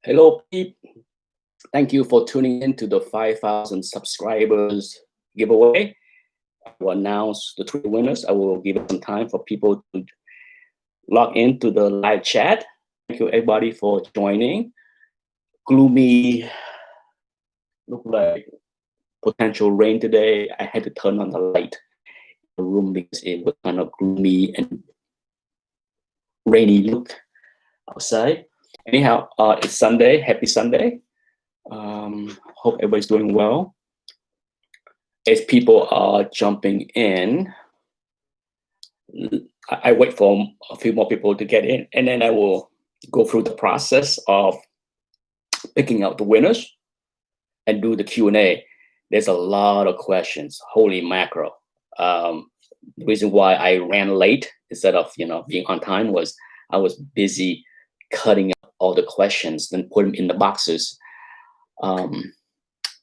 Hello, Pete. Thank you for tuning in to the 5,000 subscribers giveaway. I will announce the three winners. I will give it some time for people to log into the live chat. Thank you, everybody, for joining. Gloomy, look like potential rain today. I had to turn on the light in the room because it was kind of gloomy and rainy look outside. Anyhow, it's Sunday. Happy Sunday. Hope everybody's doing well. As people are jumping in, I wait for a few more people to get in, and then I will go through the process of picking out the winners and do the Q&A. There's a lot of questions. Holy mackerel. The reason why I ran late instead of being on time was I was busy cutting up all the questions, then put them in the boxes.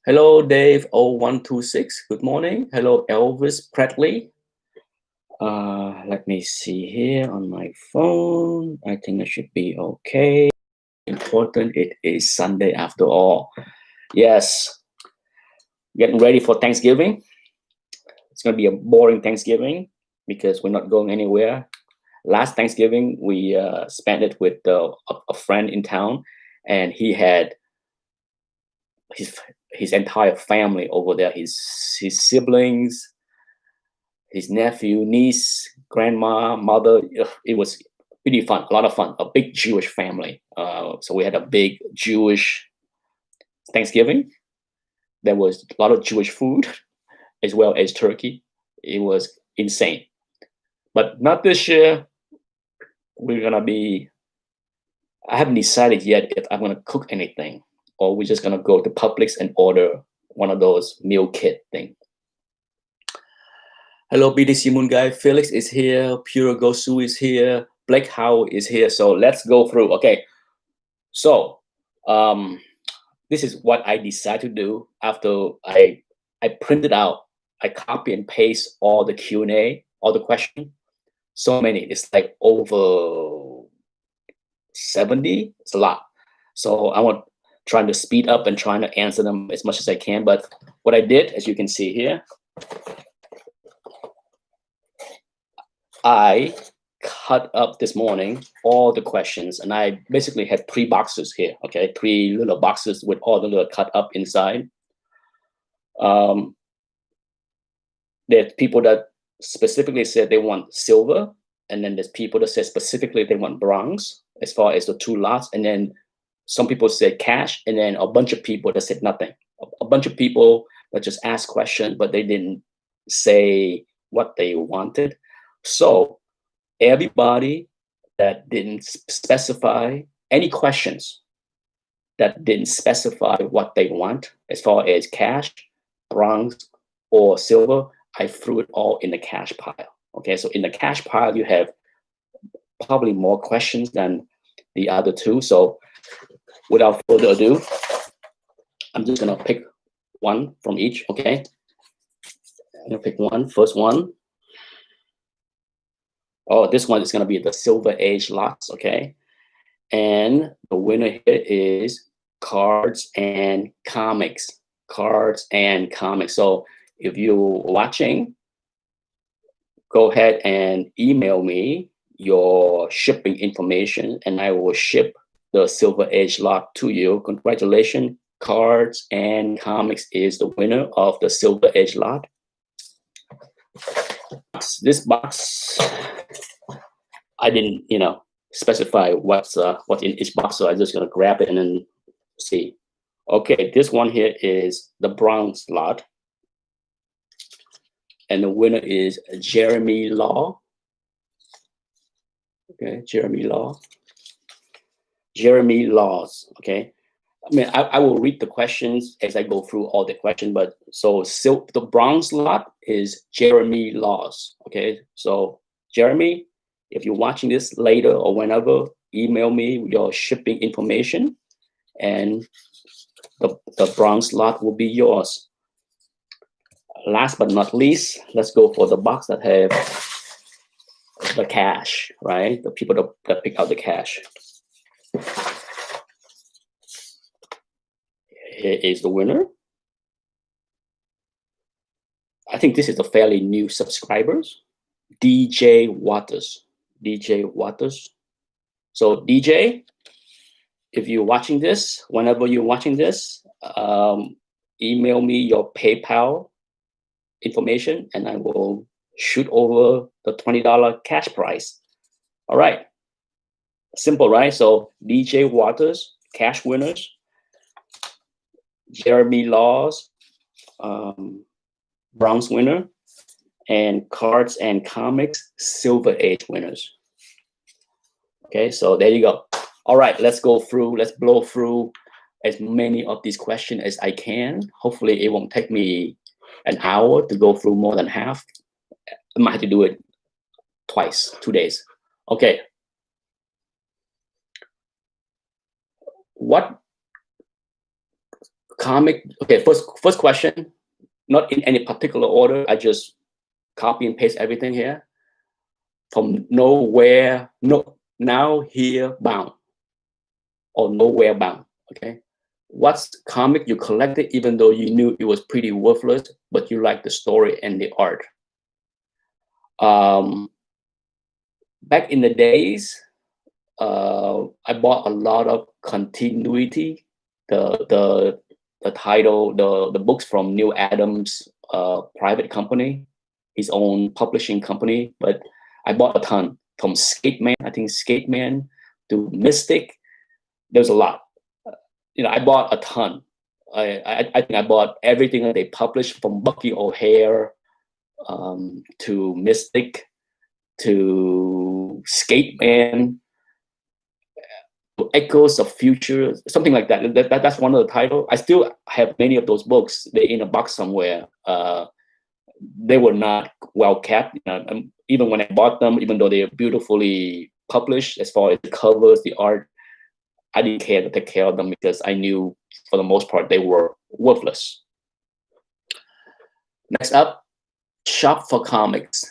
Hello, Dave 0126. Good morning. Hello, Elvis Pretley. Let me see here on my phone. I think it should be okay. Important. It is Sunday after all. Yes. Getting ready for Thanksgiving. It's going to be a boring Thanksgiving because we're not going anywhere. Last Thanksgiving, we spent it with a friend in town, and he had his entire family over there, his siblings, his nephew, niece, grandma, mother. It was pretty fun, a lot of fun, a big Jewish family. So we had a big Jewish Thanksgiving. There was a lot of Jewish food as well as turkey. It was insane. But not this year. We're going to be, I haven't decided yet if I'm going to cook anything, or we're just going to go to Publix and order one of those meal kit thing. Hello, BTC Moon Guy. Felix is here. Pure Gosu is here. Blake Howe is here. So let's go through. Okay. So this is what I decided to do after I printed out. I copy and paste all the Q&A, all the questions. So many. It's like over 70. It's a lot. So I want trying to speed up and trying to answer them as much as I can. But what I did, as you can see here, I cut up this morning all the questions, and I basically had 3 boxes here. Okay, 3 little boxes with all the little cut up inside. There's people that specifically said they want silver, and then there's people that said specifically they want bronze as far as the 2 lots, and then some people said cash, and then a bunch of people that said nothing. A bunch of people that just asked questions, but they didn't say what they wanted. So everybody that didn't specify any questions, that didn't specify what they want as far as cash, bronze, or silver, I threw it all in the cash pile. Okay, so in the cash pile, you have probably more questions than the other 2. So without further ado, I'm just gonna pick one from each. Okay, I'm gonna pick one. First one. Oh, this one is gonna be the Silver Age lots. Okay, and the winner here is Cards and Comics. Cards and Comics. So if you're watching, go ahead and email me your shipping information, and I will ship the Silver Age lot to you. Congratulations, Cards and Comics is the winner of the Silver Age lot. This box, I didn't, specify what's in each box, so I'm just gonna grab it and then see. Okay, this one here is the bronze lot, and the winner is Jeremy Law. Okay, Jeremy Law. Jeremy Laws. Okay, I mean, I will read the questions as I go through all the questions, but so the bronze lot is Jeremy Laws. Okay, so Jeremy, if you're watching this later or whenever, email me your shipping information, and the bronze lot will be yours. Last but not least, let's go for the box that have the cash, right? The people that pick out the cash. Here is the winner. I think this is a fairly new subscribers. DJ Waters. DJ Waters. So DJ, if you're watching this, whenever you're watching this, email me your PayPal information and I will shoot over the $20 cash prize. All right. Simple, right? So DJ Waters, cash winners. Jeremy Laws, bronze winner. And Cards and Comics, Silver Age winners. Okay, so there you go. All right, let's go through, let's blow through as many of these questions as I can. Hopefully it won't take me an hour to go through more than half. I might have to do it twice, 2 days. Okay. What comic, okay, first question, not in any particular order, I just copy and paste everything here. From nowhere, now here bound, or nowhere bound, okay? What's comic you collected even though you knew it was pretty worthless, but you liked the story and the art? Back in the days, I bought a lot of Continuity, the title, the books from Neil Adams' private company, his own publishing company, but I bought a ton from Skateman, I think Skateman to Mystic. There's a lot. I bought a ton. I think I bought everything that they published from Bucky O'Hare to Mystic to Skateman, Echoes of Future, something like that. That's one of the titles. I still have many of those books. They're in a box somewhere. They were not well kept. Even when I bought them, even though they're beautifully published, as far as the covers, the art, I didn't care to take care of them because I knew for the most part they were worthless. Next up, shop for comics.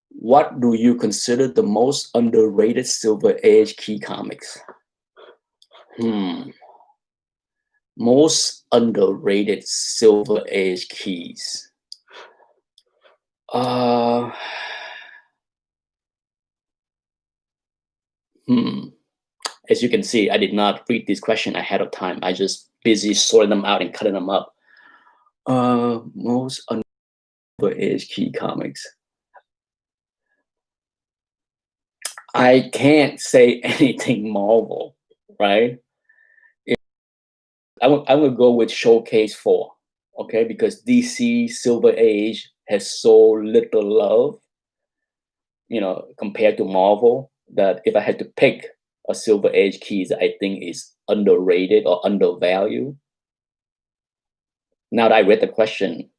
What do you consider the most underrated Silver Age key comics? Most underrated Silver Age keys. As you can see, I did not read this question ahead of time. I just busy sorting them out and cutting them up. Most underrated Age key comics. I can't say anything Marvel, right? I would go with Showcase 4, okay? Because DC Silver Age has so little love, compared to Marvel, that if I had to pick a Silver Age keys I think is underrated or undervalued. Now that I read the question,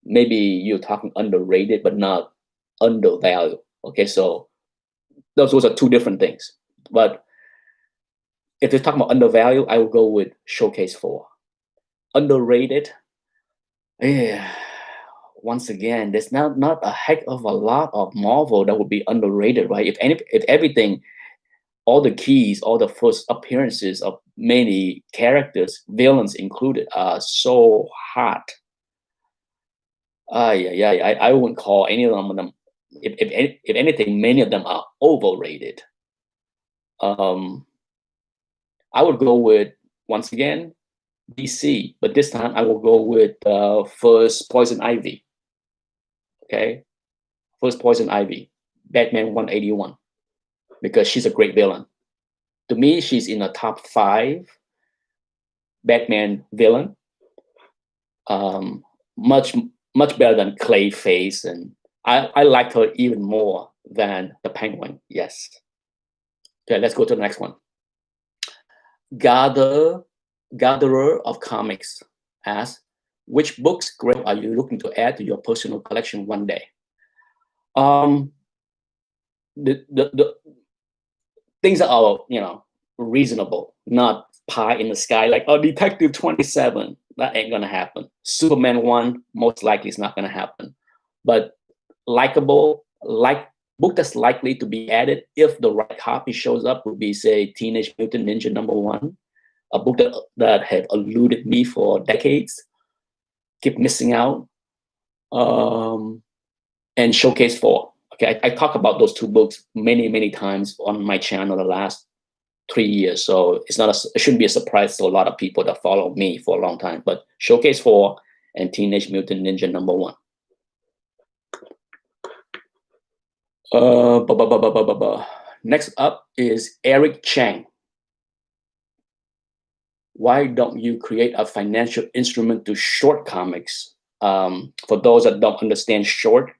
maybe you're talking underrated but not undervalued. Okay, so those are two different things. But if you're talking about undervalued, I will go with Showcase 4. Underrated, yeah. Once again, there's not a heck of a lot of Marvel that would be underrated, right? If everything, all the keys, all the first appearances of many characters, villains included, are so hot. I wouldn't call any of them. If anything, many of them are overrated. I would go with, once again, DC, but this time I will go with first Poison Ivy. Okay, first Poison Ivy, Batman 181, because she's a great villain. To me, she's in the top 5 Batman villain. Much better than Clayface, and I like her even more than the Penguin. Yes. Okay, let's go to the next one. Gatherer of Comics asks, which books, Greg, are you looking to add to your personal collection one day? The things that are, reasonable, not pie in the sky, like, oh, Detective 27, that ain't gonna happen. Superman 1, most likely is not gonna happen. But likable, book that's likely to be added if the right copy shows up would be, say, Teenage Mutant Ninja #1, a book that have eluded me for decades, keep missing out, and Showcase 4. Okay, I talk about those two books many times on my channel the last 3 years, so it shouldn't be a surprise to a lot of people that follow me for a long time. But Showcase 4 and Teenage Mutant Ninja #1. Next up is Eric Chang. Why don't you create a financial instrument to short comics? For those that don't understand short,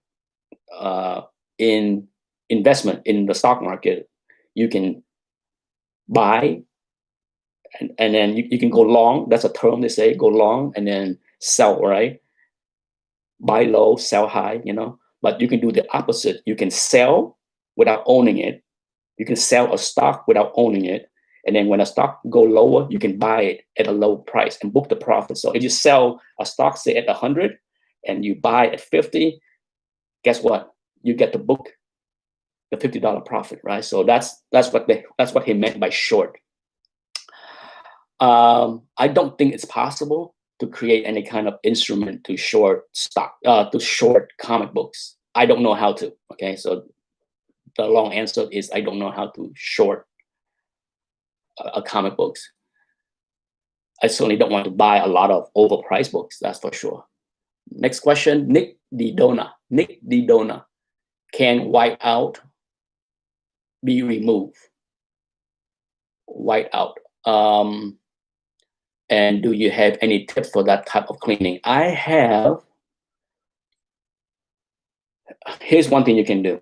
in investment in the stock market, you can buy and then you can go long. That's a term they say, go long and then sell, right? Buy low, sell high, but you can do the opposite. You can sell without owning it. You can sell a stock without owning it. And then when a stock go lower, you can buy it at a low price and book the profit. So if you sell a stock, say at 100 and you buy at 50, guess what? You get to book the $50 profit, right? So that's what he meant by short. I don't think it's possible to create any kind of instrument to short to short comic books. I don't know how to. Okay, so the long answer is I don't know how to short a comic books. I certainly don't want to buy a lot of overpriced books. That's for sure. Next question, Nick Didona. Nick Didona, can whiteout be removed? Whiteout. And do you have any tips for that type of cleaning? I have. Here's one thing you can do.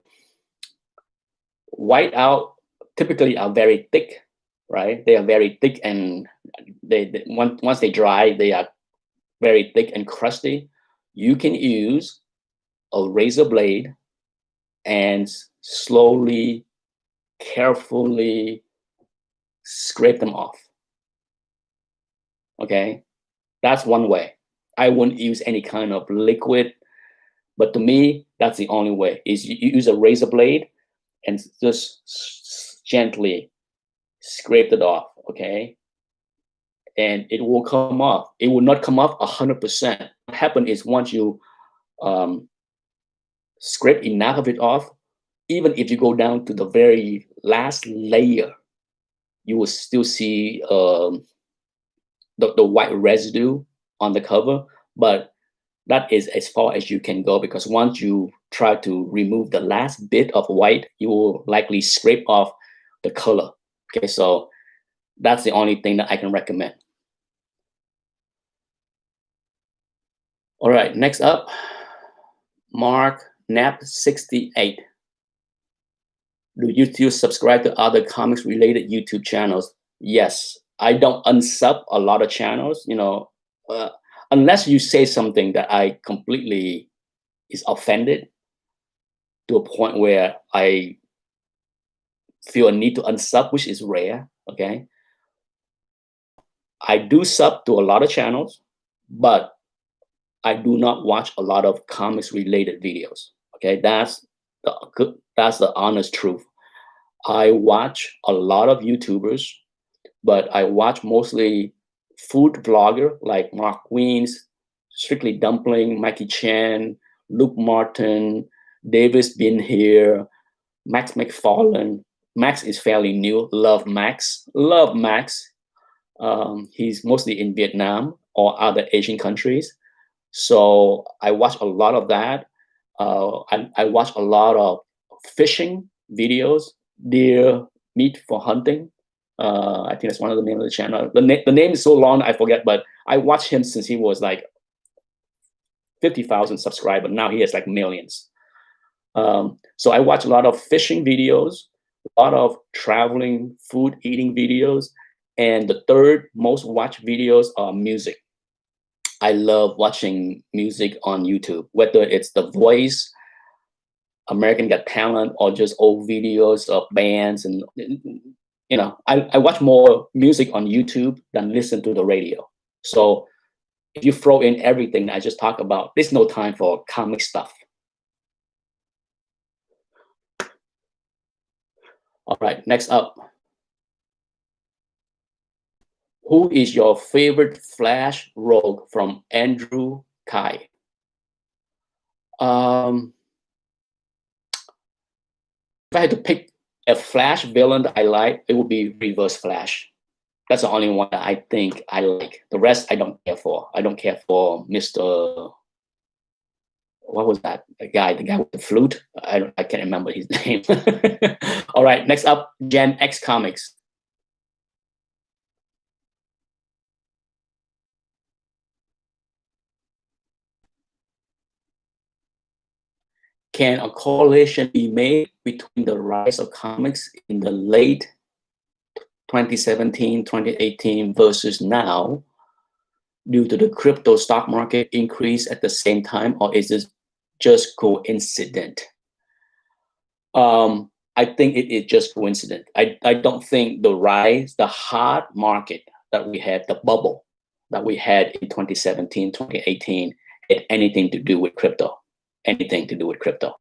Whiteout typically are very thick, right? They are very thick, and once they dry, they are very thick and crusty. You can use a razor blade and slowly, carefully scrape them off. Okay, that's one way. I wouldn't use any kind of liquid, but to me, that's the only way. Is you use a razor blade and just gently scrape it off. Okay, and it will come off. It will not come off 100%. What happens is once you scrape enough of it off, even if you go down to the very last layer, you will still see the white residue on the cover, but that is as far as you can go, because once you try to remove the last bit of white, you will likely scrape off the color. Okay, so that's the only thing that I can recommend. All right, next up, Mark Knapp 68. Do you still subscribe to other comics related YouTube channels? Yes. I don't unsub a lot of channels, unless you say something that I completely is offended to a point where I feel a need to unsub, which is rare. Okay. I do sub to a lot of channels, but I do not watch a lot of comics related videos. Okay. That's the honest truth. I watch a lot of YouTubers, but I watch mostly food vlogger like Mark Wiens, Strictly Dumpling, Mikey Chan, Luke Martin, Davis Been Here, Max McFarlane. Max is fairly new. Love Max. Love Max. He's mostly in Vietnam or other Asian countries. So I watch a lot of that. I watch a lot of fishing videos, deer meat for hunting. I think that's one of the name of the channel. The name is so long I forget, but I watched him since he was like 50,000 subscribers. Now he has like millions. So I watch a lot of fishing videos, a lot of traveling, food eating videos, and the third most watched videos are music. I love watching music on YouTube, whether it's The Voice, American Got Talent, or just old videos of bands. And I watch more music on YouTube than listen to the radio. So if you throw in everything I just talked about, there's no time for comic stuff. All right, next up. Who is your favorite Flash rogue from Andrew Kai? Um, if I had to pick a Flash villain that I like, it would be Reverse Flash. That's the only one that I think I like. The rest I don't care for. I don't care for Mr. What was that? The guy with the flute. I can't remember his name. All right, next up, Gen X Comics. Can a correlation be made between the rise of comics in the late 2017, 2018 versus now due to the crypto stock market increase at the same time, or is this just coincident? I think it is just coincident. I don't think the rise, the hard market that we had, the bubble that we had in 2017, 2018, had anything to do with crypto. Anything to do with crypto.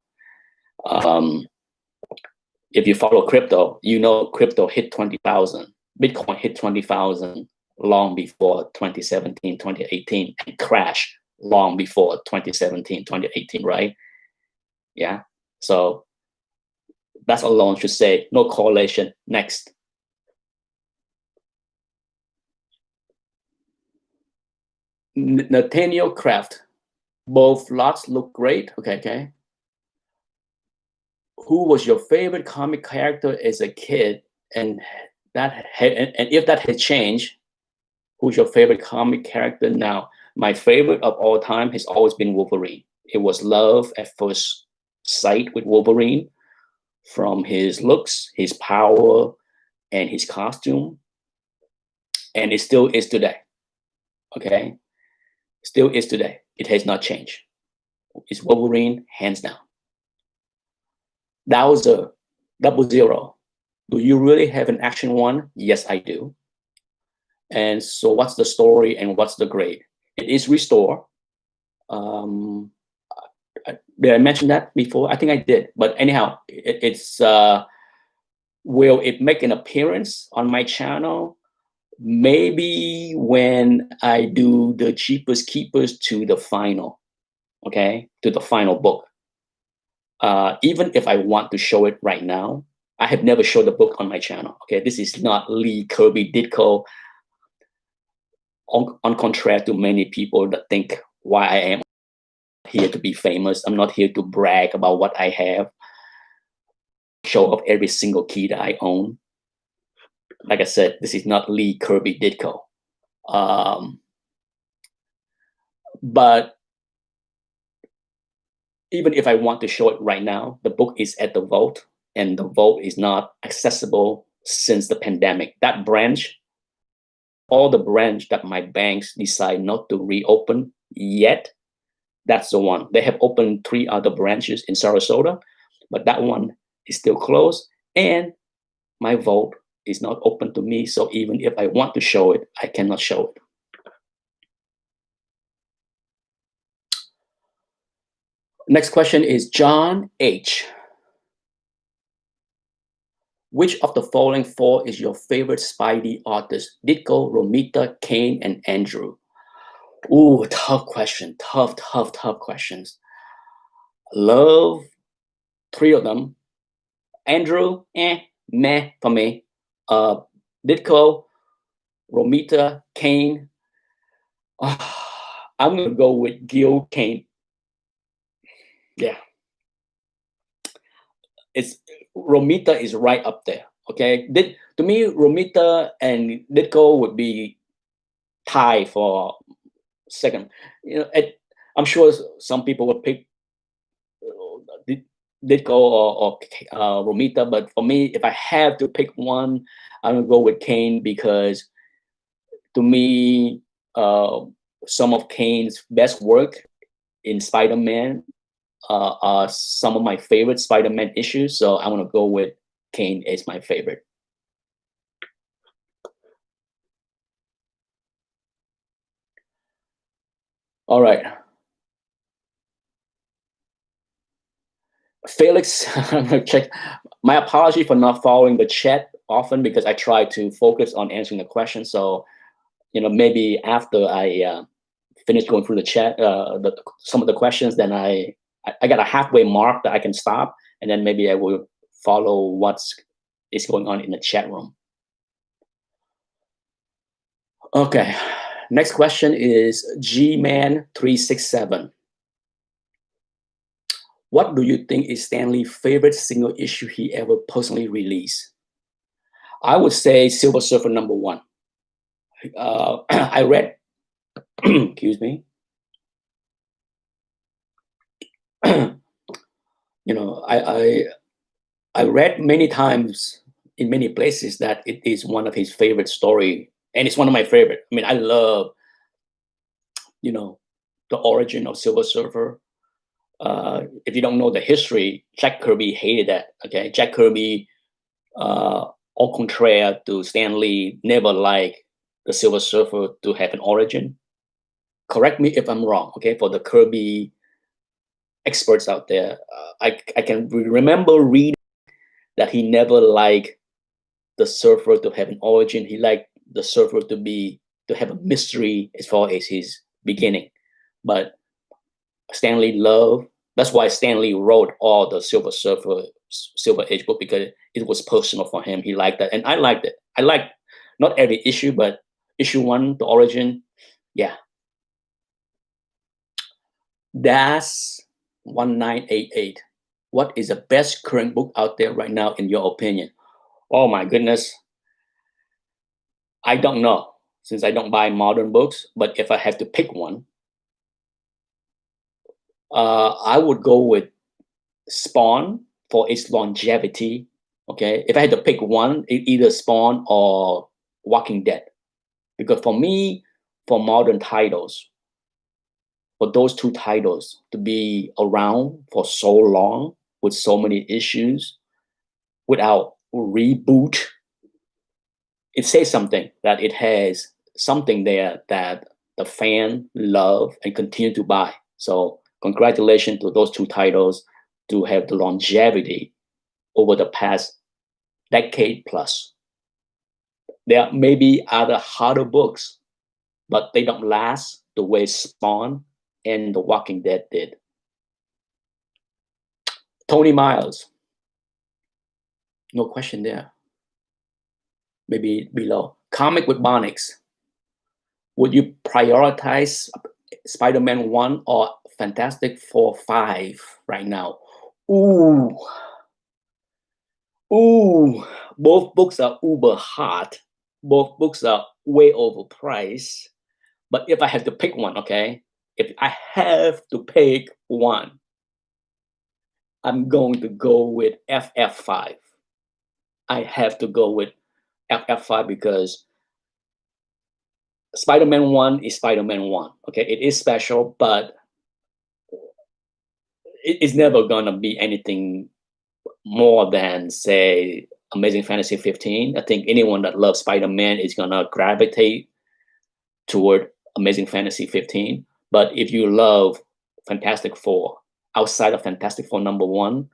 If you follow crypto, you know crypto hit 20,000. Bitcoin hit 20,000 long before 2017, 2018, and crashed long before 2017, 2018, right? Yeah. So that alone should say no correlation. Next. Nathaniel Kraft. Both lots look great. Okay. Who was your favorite comic character as a kid? And if that had changed, who's your favorite comic character now? My favorite of all time has always been Wolverine. It was love at first sight with Wolverine, from his looks, his power, and his costume. And it still is today. Okay? Still is today. It has not changed. It's Wolverine, hands down. Bowser, 00. Do you really have an action one? Yes, I do. And so what's the story and what's the grade? It is restore. Did I mention that before? I think I did. But anyhow, it's will it make an appearance on my channel? Maybe when I do the Cheapest Keepers to the final, okay, to the final book. Even if I want to show it right now, I have never showed the book on my channel. Okay, this is not Lee Kirby Ditko. On contrary to many people that think why I am here to be famous, I'm not here to brag about what I have. Show off every single key that I own. Like I said, this is not Lee Kirby Ditko. But even if I want to show it right now, the book is at the vault, and the vault is not accessible since the pandemic. That branch, all the branch that my banks decide not to reopen yet, that's the one. They have opened 3 other branches in Sarasota, but that one is still closed, and my vault is not open to me. So even if I want to show it, I cannot show it. Next question is John H. Which of the following 4 is your favorite Spidey artist? Ditko, Romita, Kane, and Andrew. Ooh, tough question. Tough questions. Love 3 of them. Andrew, meh for me. Ditko, Romita, Kane. I'm gonna go with Gil Kane. Yeah. It's Romita is right up there. Okay. To me, Romita and Ditko would be tied for second. You know, I'm sure some people would pick Ditko or Romita, but for me, if I have to pick one, I'm gonna go with Kane, because to me, some of Kane's best work in Spider-Man are some of my favorite Spider-Man issues. So I want to go with Kane as my favorite. All right. Felix, I'm gonna check. My apology for not following the chat often, because I try to focus on answering the question. So maybe after I finish going through the chat, some of the questions, then I got a halfway mark that I can stop, and then maybe I will follow what's is going on in the chat room. Okay, next question is Gman367. What do you think is Stanley's favorite single issue he ever personally released? I would say Silver Surfer #1. I read, excuse me. I read many times in many places that it is one of his favorite story, and it's one of my favorite. I mean, I love, the origin of Silver Surfer. If you don't know the history, Jack Kirby hated that. Okay, Jack Kirby, au contraire to Stan Lee, never liked the Silver Surfer to have an origin. Correct me if I'm wrong. Okay, for the Kirby experts out there, I can remember reading that he never liked the Surfer to have an origin. He liked the Surfer to have a mystery as far as his beginning. But Stan Lee loved. That's why Stan Lee wrote all the Silver Surfer, Silver Age book, because it was personal for him. He liked that, and I liked it. I liked not every issue, but issue 1, the origin, yeah. That's 1988. What is the best current book out there right now, in your opinion? Oh my goodness. I don't know, since I don't buy modern books, but if I have to pick one, I would go with Spawn for its longevity. Okay, if I had to pick one, either Spawn or Walking Dead, because for me, for modern titles, for those two titles to be around for so long with so many issues without reboot, it says something, that it has something there that the fan love and continue to buy. So congratulations to those two titles to have the longevity over the past decade plus. There may be other harder books, but they don't last the way Spawn and The Walking Dead did. Tony Miles, no question there. Maybe below. Comic with Bonix. Would you prioritize Spider-Man 1 or Fantastic Four 5 right now? Ooh, both books are uber hot. Both books are way overpriced. But if I have to pick one, okay, if I have to pick one, I'm going to go with FF5. I have to go with FF5 because Spider-Man 1 is Spider-Man 1. Okay, it is special, but it's never gonna be anything more than, say, Amazing Fantasy 15. I think anyone that loves Spider-Man is gonna gravitate toward Amazing Fantasy 15. But if you love Fantastic Four, outside of Fantastic Four #1,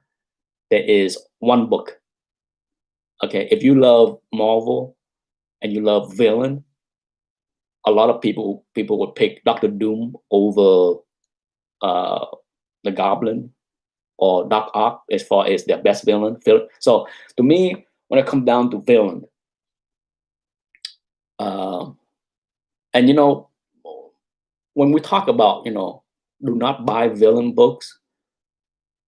there is one book. Okay, if you love Marvel and you love villain, a lot of people would pick Doctor Doom over the Goblin or Doc Ock as far as their best villain. So to me, when it comes down to villain, and when we talk about do not buy villain books,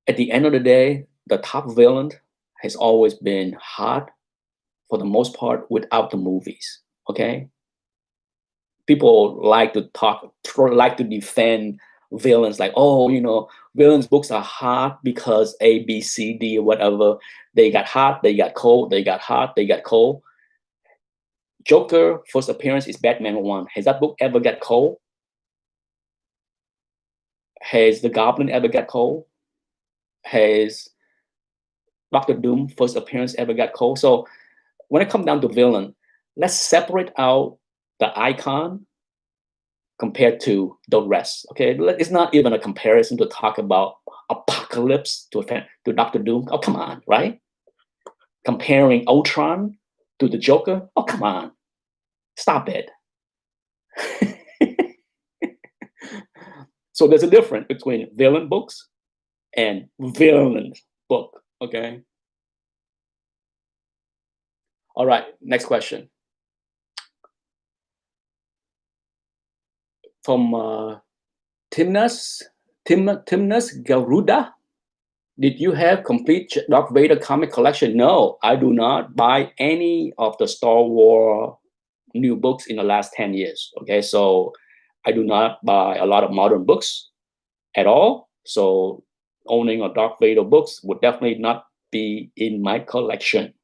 at the end of the day, the top villain has always been hot for the most part without the movies. Okay, people like to defend villains like, oh, villains books are hot because A, B, C, D, or whatever. They got hot, they got cold, they got hot, they got cold. Joker first appearance is Batman 1. Has that book ever got cold? Has the Goblin ever got cold? Has Doctor Doom first appearance ever got cold? So when it comes down to villain, let's separate out the icon compared to the rest. Okay, it's not even a comparison to talk about Apocalypse to Doctor Doom. Oh, come on, right? Comparing Ultron to the Joker. Oh, come on, stop it. So there's a difference between villain books and villain book. Okay. All right. Next question from Timnus Garuda. Did you have complete Darth Vader comic collection? No, I do not buy any of the Star Wars new books in the last 10 years. Okay, so I do not buy a lot of modern books at all. So owning a Darth Vader books would definitely not be in my collection.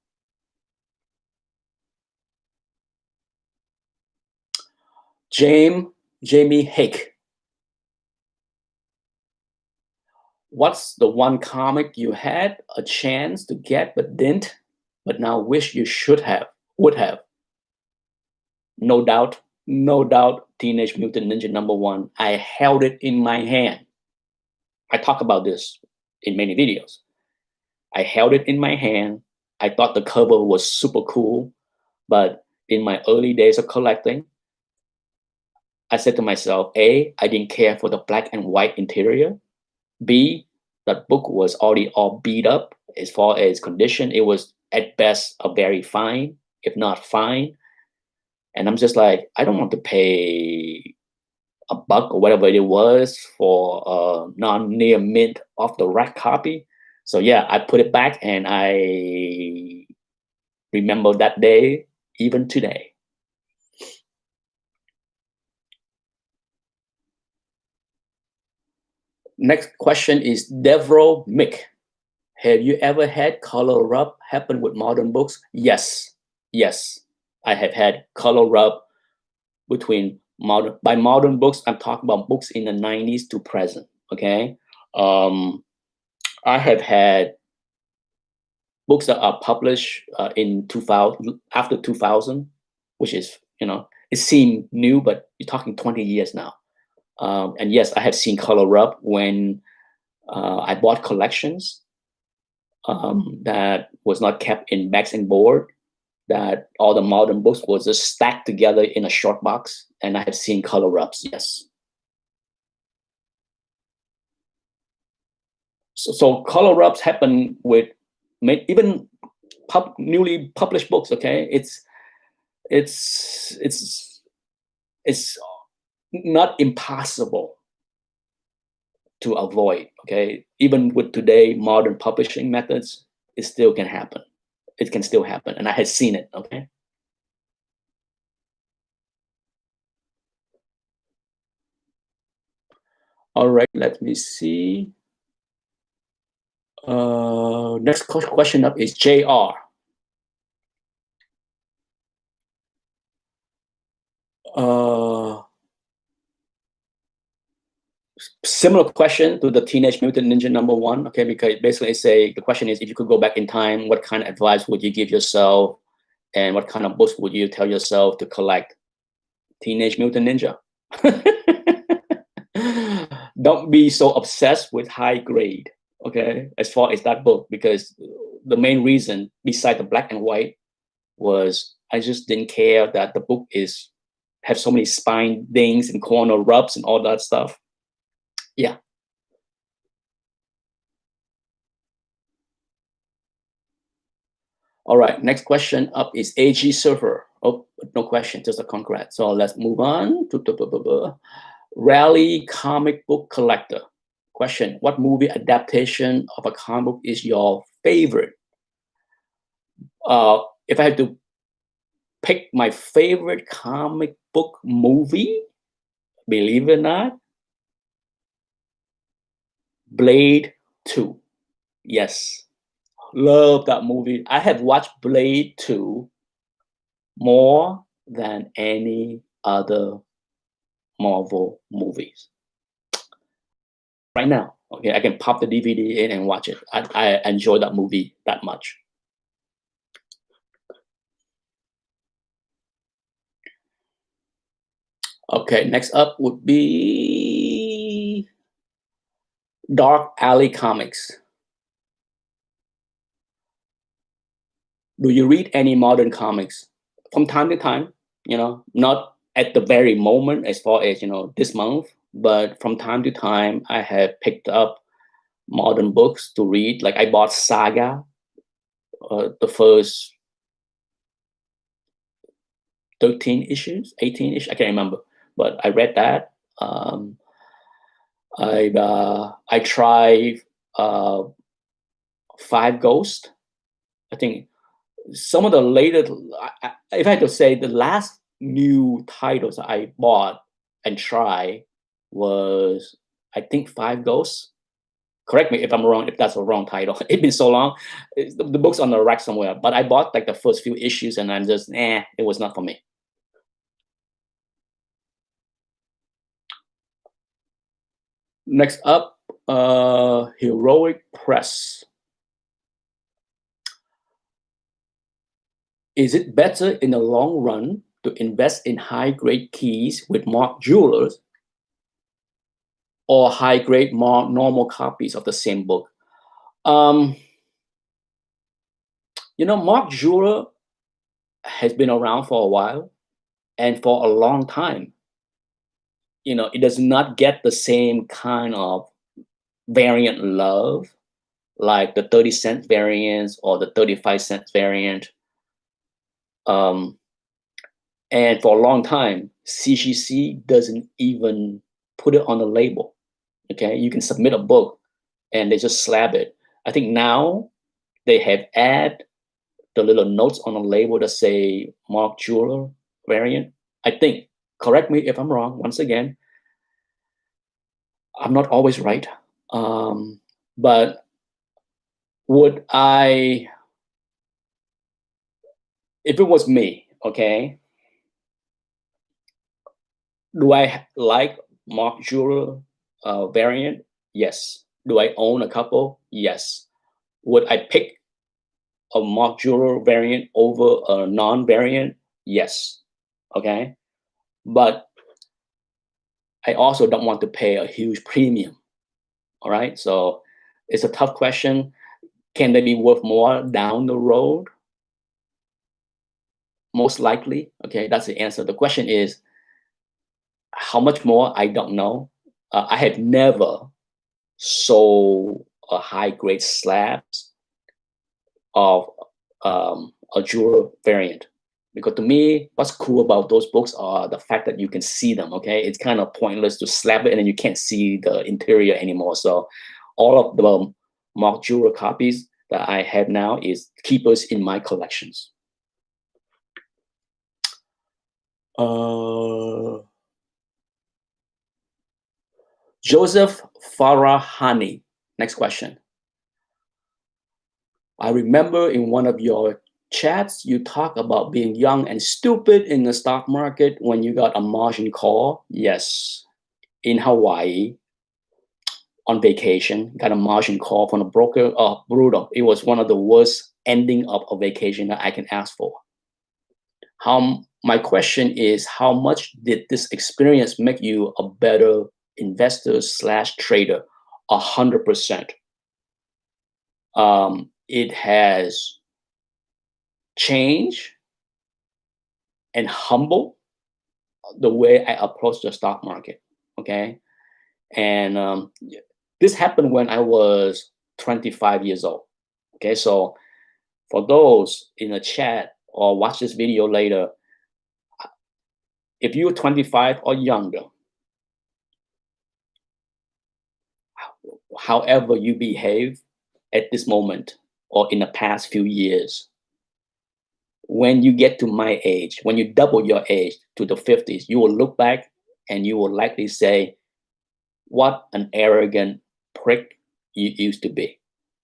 Jamie Hick. What's the one comic you had a chance to get but didn't, but now wish you would have? No doubt, no doubt, Teenage Mutant Ninja #1. I held it in my hand. I talk about this in many videos. I held it in my hand. I thought the cover was super cool, but in my early days of collecting, I said to myself, A, I didn't care for the black and white interior. B, that book was already all beat up as far as condition. It was at best a very fine, if not fine. And I'm just like, I don't want to pay a buck or whatever it was for a non-near mint off the rack copy. So yeah, I put it back and I remember that day even today. Next question is Devro Mick. Have you ever had color rub happen with modern books? Yes. Yes. I have had color rub between by modern books. I'm talking about books in the 90s to present. Okay. I have had books that are published in 2000, after 2000, which is, it seemed new, but you're talking 20 years now. And yes, I have seen color rub when I bought collections that was not kept in bags and board, that all the modern books was just stacked together in a short box. And I have seen color rubs, yes. So color rubs happen with even newly published books. Okay, it's not impossible to avoid. Okay, even with today modern publishing methods, it still can happen. It can still happen, and I had seen it. Okay. All right, let me see. Next question up is JR. Similar question to the Teenage Mutant Ninja #1. Okay, because basically the question is, if you could go back in time, what kind of advice would you give yourself, and what kind of books would you tell yourself to collect? Teenage Mutant Ninja. Don't be so obsessed with high grade, okay, as far as that book, because the main reason, beside the black and white, was I just didn't care that the book have so many spine dings and corner rubs and all that stuff. Yeah. All right, next question up is AG Surfer. Oh, no question, just a congrats. So let's move on to Rally Comic Book Collector. Question, what movie adaptation of a comic book is your favorite? If I had to pick my favorite comic book movie, believe it or not, Blade 2. Yes, love that movie. I have watched Blade 2 more than any other Marvel movies. Right now, okay, I can pop the DVD in and watch it. I enjoy that movie that much. Okay, next up would be Dark Alley Comics. Do you read any modern comics? From time to time, not at the very moment as far as this month, but from time to time I have picked up modern books to read. Like I bought Saga, the first 13 issues, 18 issues, I can't remember, but I read that. I tried Five Ghosts. I think some of the later, if I had to say, the last new titles I bought and tried was, I think, Five Ghosts. Correct me if I'm wrong, if that's a wrong title. It's been so long. The book's on the rack somewhere, but I bought like the first few issues and I'm just, it was not for me. Next up, Heroic Press. Is it better in the long run to invest in high-grade keys with marked jewelers or high-grade normal copies of the same book? Mark Jeweler has been around for a while and for a long time. It does not get the same kind of variant love like the 30-cent variants or the 35-cent variant. And for a long time, CGC doesn't even put it on the label. Okay, you can submit a book and they just slap it. I think now they have add the little notes on the label that say Mark Jeweler variant. I think, correct me if I'm wrong, once again, I'm not always right. But would I, if it was me, okay, do I like Mark Jeweler variant? Yes. Do I own a couple? Yes. Would I pick a Mark Jeweler variant over a non-variant? Yes. Okay. But I also don't want to pay a huge premium. All right. So it's a tough question. Can they be worth more down the road? Most likely. Okay. That's the answer. The question is, how much more? I don't know. I have never sold a high-grade slabs of a jeweler variant, because to me, what's cool about those books are the fact that you can see them. Okay, it's kind of pointless to slap it and then you can't see the interior anymore. So all of the Mark Jeweler copies that I have now is keepers in my collections. Joseph Farahani. Next question. I remember in one of your chats, you talk about being young and stupid in the stock market when you got a margin call. Yes, in Hawaii, on vacation, got a margin call from a broker. Oh, brutal. It was one of the worst ending of a vacation that I can ask for. My question is, how much did this experience make you a better investor / trader? 100%. It has changed and humble the way I approach the stock market. Okay. And this happened when I was 25 years old. Okay. So for those in the chat or watch this video later, if you're 25 or younger, however you behave at this moment or in the past few years, when you get to my age, when you double your age to the 50s, you will look back and you will likely say, what an arrogant prick you used to be,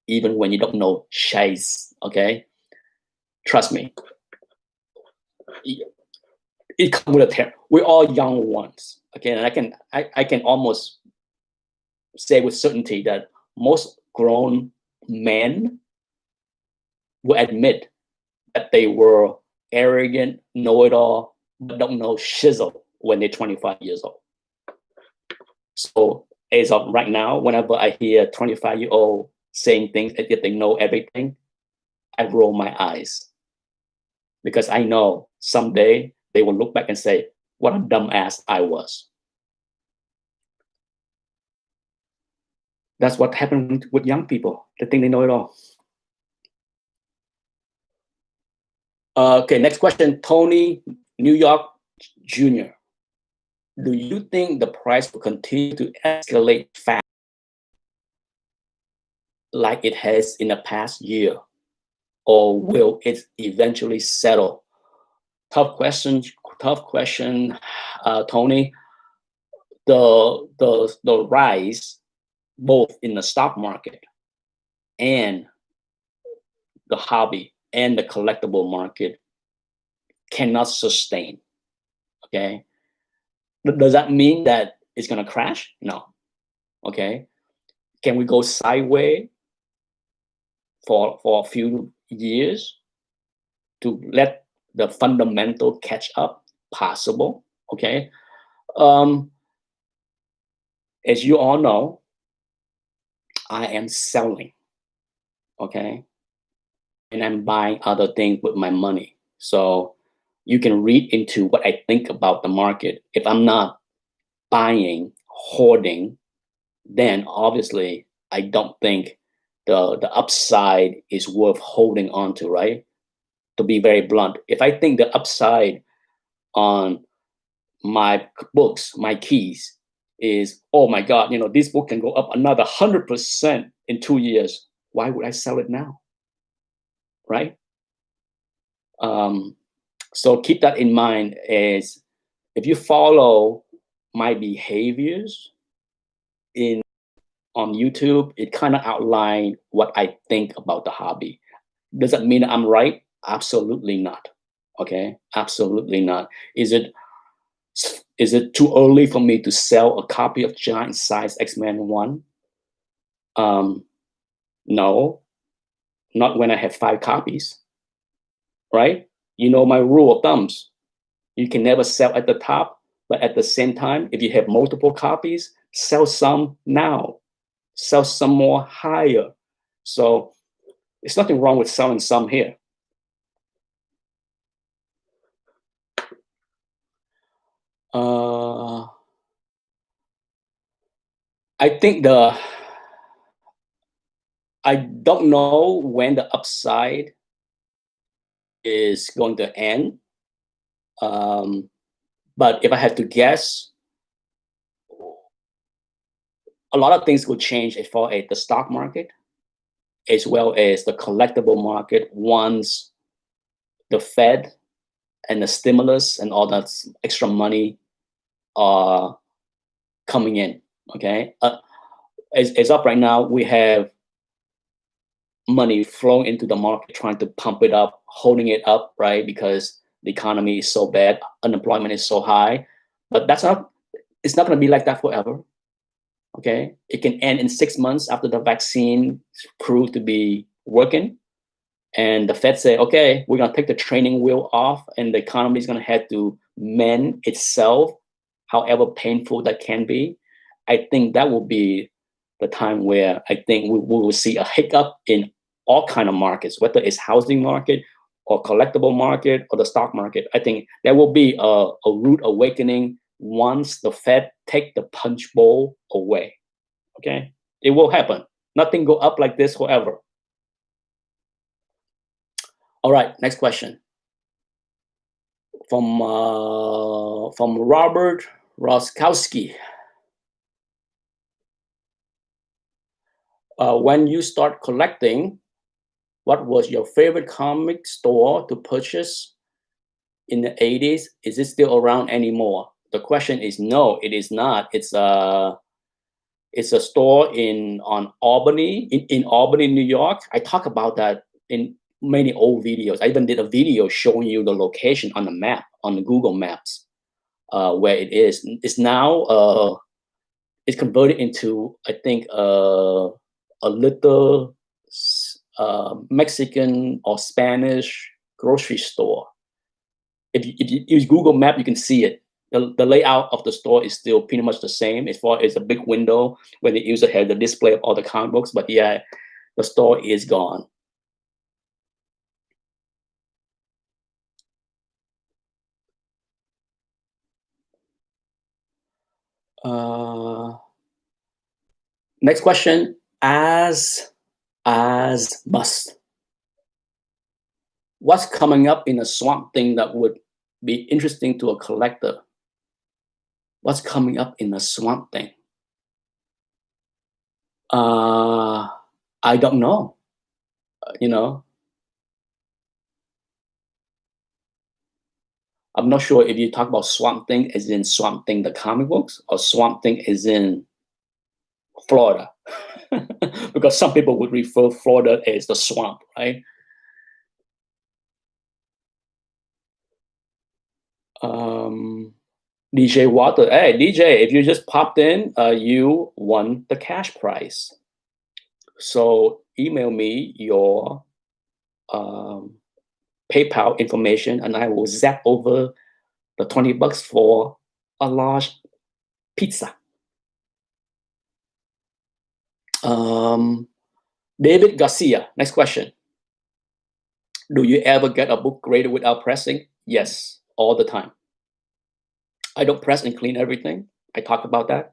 even when you don't know shiz. Okay, trust me, it comes with a terror. We're all young ones. Okay, and I can almost say with certainty that most grown men will admit that they were arrogant, know-it-all, but don't know shizzle when they're 25 years old. So as of right now, whenever I hear 25-year-old saying things as if they know everything, I roll my eyes, because I know someday they will look back and say, what a dumbass I was. That's what happened with young people. They think they know it all. Okay, next question. Tony, New York Jr. Do you think the price will continue to escalate fast like it has in the past year? Or will it eventually settle? Tough question, Tony. The rise both in the stock market and the hobby and the collectible market cannot sustain. Okay, but does that mean that it's gonna crash? No. Okay, can we go sideways for a few years to let the fundamental catch up? Possible. Okay. As you all know, I am selling. Okay, and I'm buying other things with my money. So you can read into what I think about the market. If I'm not buying, hoarding, then obviously I don't think the upside is worth holding on to, right? To be very blunt, if I think the upside on my books, my keys is, oh my God, this book can go up another 100% in 2 years, why would I sell it now? Right? So keep that in mind, as if you follow my behaviors on YouTube, it kind of outlined what I think about the hobby. Does that mean I'm right? Absolutely not. Okay, absolutely not. Is it too early for me to sell a copy of Giant Size X-Men 1? No, not when I have 5 copies, right? You know my rule of thumbs. You can never sell at the top, but at the same time, if you have multiple copies, sell some now, sell some more higher. So there's nothing wrong with selling some here. I think I don't know when the upside is going to end. But if I had to guess, a lot of things will change as far as the stock market, as well as the collectible market, once the Fed and the stimulus and all that extra money are coming in. Okay, as up right now, we have money flowing into the market, trying to pump it up, holding it up, right? Because the economy is so bad, unemployment is so high. But it's not going to be like that forever. Okay, it can end in 6 months after the vaccine proved to be working, and the Fed say, okay, we're going to take the training wheel off, and the economy is going to have to mend itself, however painful that can be. I think that will be the time where I think we will see a hiccup in all kind of markets, whether it's housing market or collectible market or the stock market. I think there will be a rude awakening once the Fed take the punch bowl away. Okay, it will happen. Nothing go up like this forever. All right, next question from Robert Roskowski. When you start collecting, what was your favorite comic store to purchase in the 80s? Is it still around anymore? The question is no, it is not. It's a store on Albany, in Albany, New York. I talk about that in many old videos. I even did a video showing you the location on the map, on the Google Maps, where it is. It's now it's converted into, I think, a little Mexican or Spanish grocery store. If you use Google Map, you can see it. The layout of the store is still pretty much the same, as far as a big window when the user had the display of all the comic books. But yeah, the store is gone. Next question. As must. What's coming up in a swamp thing that would be interesting to a collector? What's coming up in a swamp thing? I don't know. You know, I'm not sure if you talk about Swamp Thing as in Swamp Thing the comic books or Swamp Thing as in Florida, because some people would refer Florida as the swamp, right? DJ Water, hey DJ, if you just popped in, you won the cash prize. So email me your PayPal information, and I will zap over the $20 for a large pizza. David Garcia, next question. Do you ever get a book graded without pressing? Yes, all the time. I don't press and clean everything. I talk about that.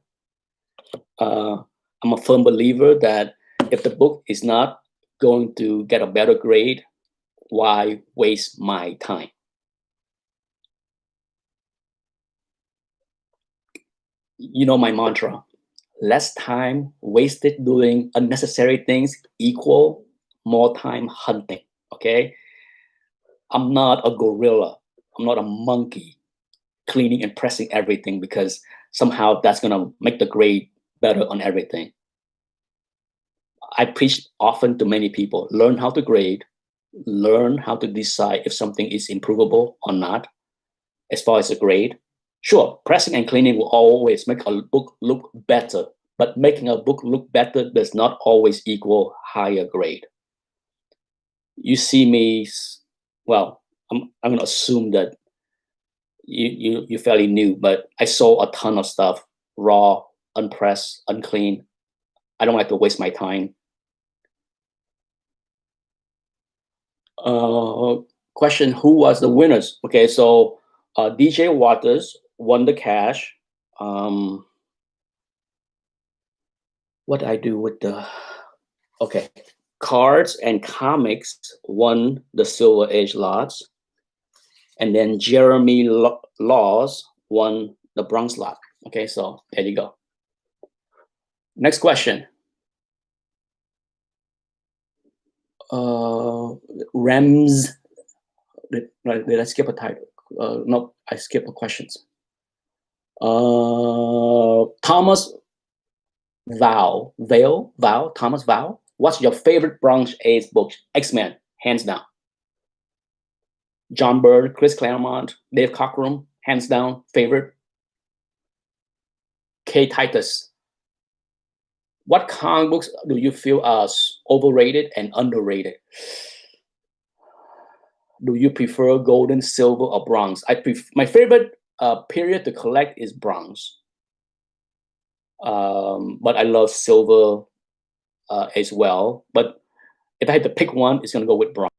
I'm a firm believer that if the book is not going to get a better grade, why waste my time? You know my mantra, less time wasted doing unnecessary things equal more time hunting, okay? I'm not a gorilla. I'm not a monkey cleaning and pressing everything because somehow that's going to make the grade better on everything. I preach often to many people, learn how to grade, learn how to decide if something is improvable or not. As far as the grade, sure, pressing and cleaning will always make a book look better, but making a book look better does not always equal higher grade. You see me, well, I'm going to assume that you're fairly new, but I sold a ton of stuff, raw, unpressed, unclean. I don't like to waste my time. Question, who was the winners? Okay, so DJ Waters won the cash. What did I do with the, okay, Cards and Comics won the Silver Age lots. And then Jeremy Laws won the Bronze lot. Okay, so there you go. Next question. Rams, did I skip a title? No, I skip the questions. Thomas Thomas Val. What's your favorite Bronze Age book? X-Men, hands down. John Byrne, Chris Claremont, Dave Cockrum, hands down, favorite. K. Titus. What comic books do you feel are overrated and underrated? Do you prefer golden, silver, or bronze? My favorite period to collect is bronze. But I love silver as well. But if I had to pick one, it's going to go with bronze.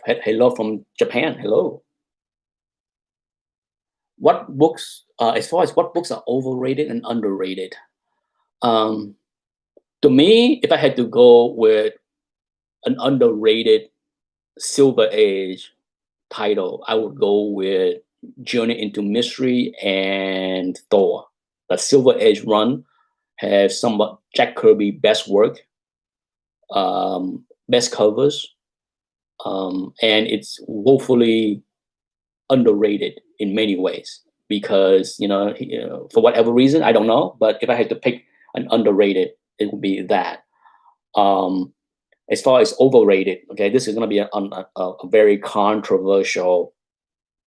Hello from Japan. Hello. What books, as far as what books are overrated and underrated? To me, if I had to go with an underrated Silver Age title, I would go with Journey into Mystery and Thor. The Silver Age run has somewhat Jack Kirby best work, best covers, and it's woefully underrated in many ways because for whatever reason, I don't know, but if I had to pick an underrated, it would be that. As far as overrated, okay, this is going to be a very controversial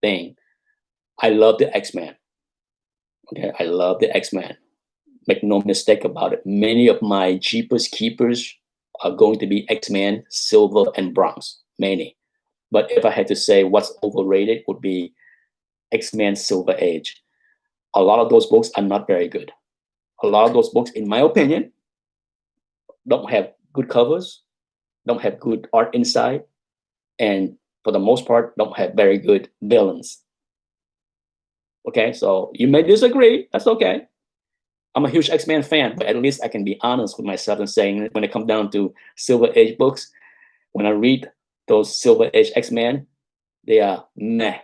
thing. I love the X-Men. Okay, I love the X-Men. Make no mistake about it. Many of my Jeepers Keepers are going to be X-Men, Silver, and Bronze. Many. But if I had to say what's overrated, would be X-Men Silver Age. A lot of those books are not very good. A lot of those books, in my opinion, don't have good covers, don't have good art inside, and for the most part, don't have very good villains. Okay, so you may disagree. That's okay. I'm a huge X-Men fan, but at least I can be honest with myself and saying when it comes down to Silver Age books, when I read those Silver Age X-Men, they are meh.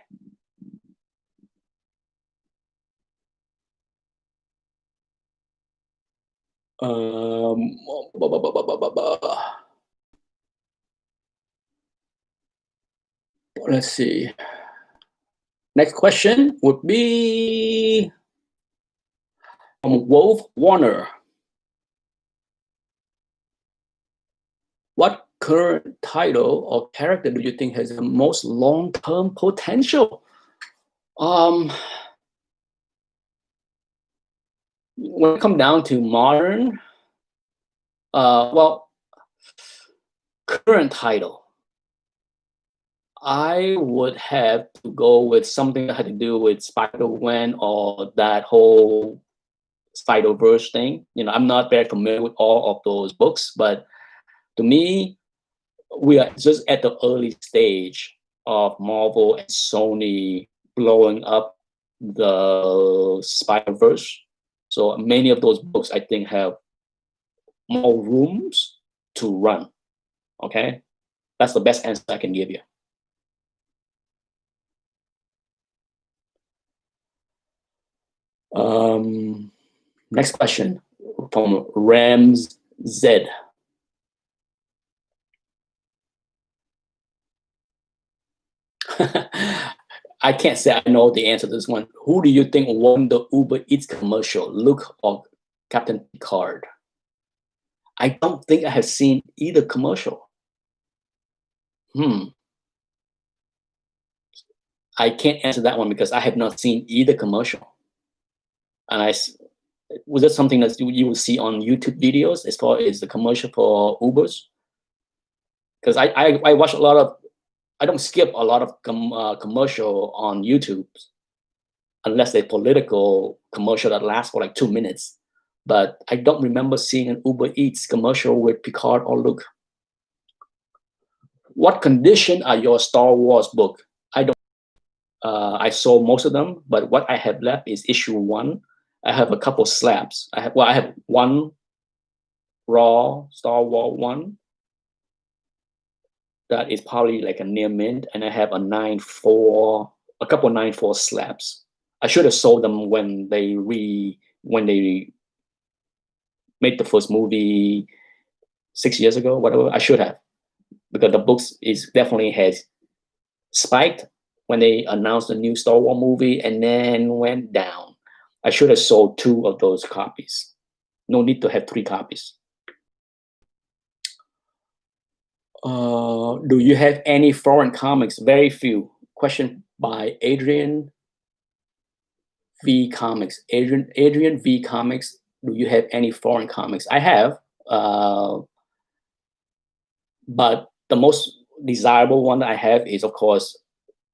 Um, let's see. Next question would be from Wolf Warner. What current title or character do you think has the most long-term potential? Um, when it comes down to modern, well, current title, I would have to go with something that had to do with Spider-Man or that whole Spider-Verse thing. You know, I'm not very familiar with all of those books, but to me, we are just at the early stage of Marvel and Sony blowing up the Spider-Verse. So many of those books, I think, have more rooms to run. Okay, that's the best answer I can give you. Next question from Rams Z. I can't say I know the answer to this one. Who do you think won the Uber Eats commercial, Luke or Captain Picard? I don't think I have seen either commercial. I can't answer that one because I have not seen either commercial. And was that something that you will see on YouTube videos as far as the commercial for Ubers? Because I watch a lot of, I don't skip a lot of commercial on YouTube unless they're political commercial that lasts for like 2 minutes. But I don't remember seeing an Uber Eats commercial with Picard or Luke. What condition are your Star Wars book? I don't. I sold most of them, but what I have left is issue 1. I have a couple slabs. I have one raw Star Wars 1 that is probably like a near mint, and I have a 9.4, a couple 9.4 slabs. I should have sold them when they made the first movie 6 years ago, whatever. I should have, because the books is definitely has spiked when they announced the new Star Wars movie and then went down. I should have sold 2 of those copies. No need to have 3 copies. Do you have any foreign comics? Very few. Question by Adrian V Comics. Adrian V Comics. Do you have any foreign comics? I have, but the most desirable one I have is, of course,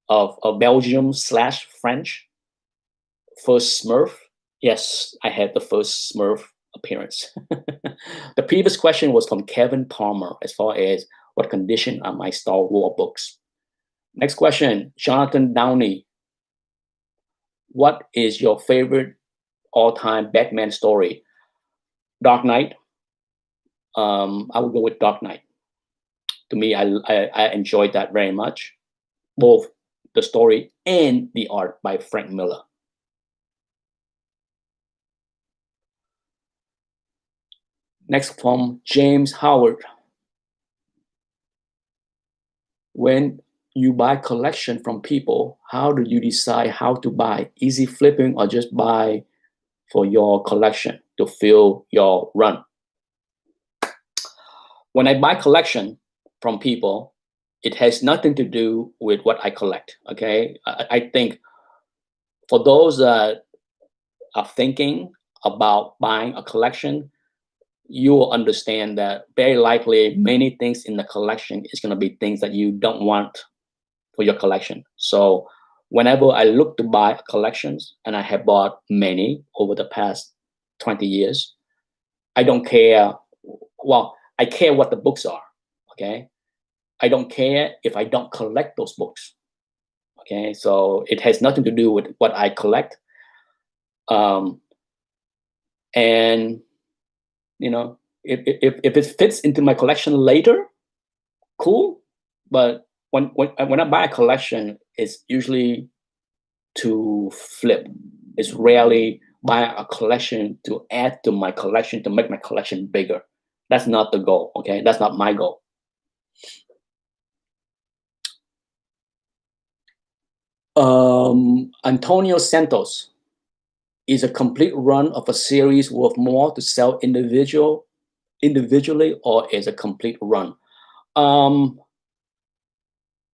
of Belgium/French first Smurf. Yes, I had the first Smurf appearance. The previous question was from Kevin Palmer as far as what condition are my Star Wars books. Next question, Jonathan Downey. What is your favorite all-time Batman story? Dark Knight. I would go with Dark Knight. To me, I enjoyed that very much, both the story and the art by Frank Miller. Next from James Howard. When you buy collection from people, how do you decide how to buy? Easy flipping or just buy for your collection to fill your run? When I buy collection from people, it has nothing to do with what I collect. Okay, I think for those that are thinking about buying a collection, you will understand that very likely many things in the collection is going to be things that you don't want for your collection. So whenever I look to buy collections, and I have bought many over the past 20 years, I don't care. Well, I care what the books are. Okay, I don't care if I don't collect those books. Okay, so it has nothing to do with what I collect. Um, and you know, if it fits into my collection later, cool. But when I buy a collection, it's usually to flip. It's rarely buy a collection to add to my collection to make my collection bigger. That's not the goal. Okay, that's not my goal. Antonio Santos is a complete run of a series worth more to sell individually, or is a complete run? Um,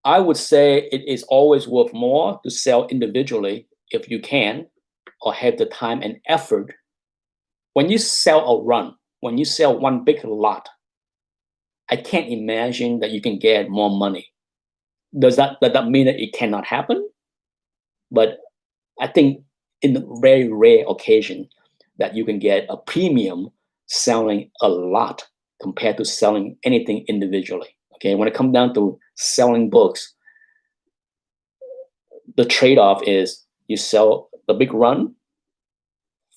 I would say it is always worth more to sell individually if you can, or have the time and effort. When you sell a run, when you sell one big lot, I can't imagine that you can get more money. Does that mean that it cannot happen? But I think in the very rare occasion that you can get a premium selling a lot compared to selling anything individually. Okay, when it comes down to selling books, the trade-off is you sell the big run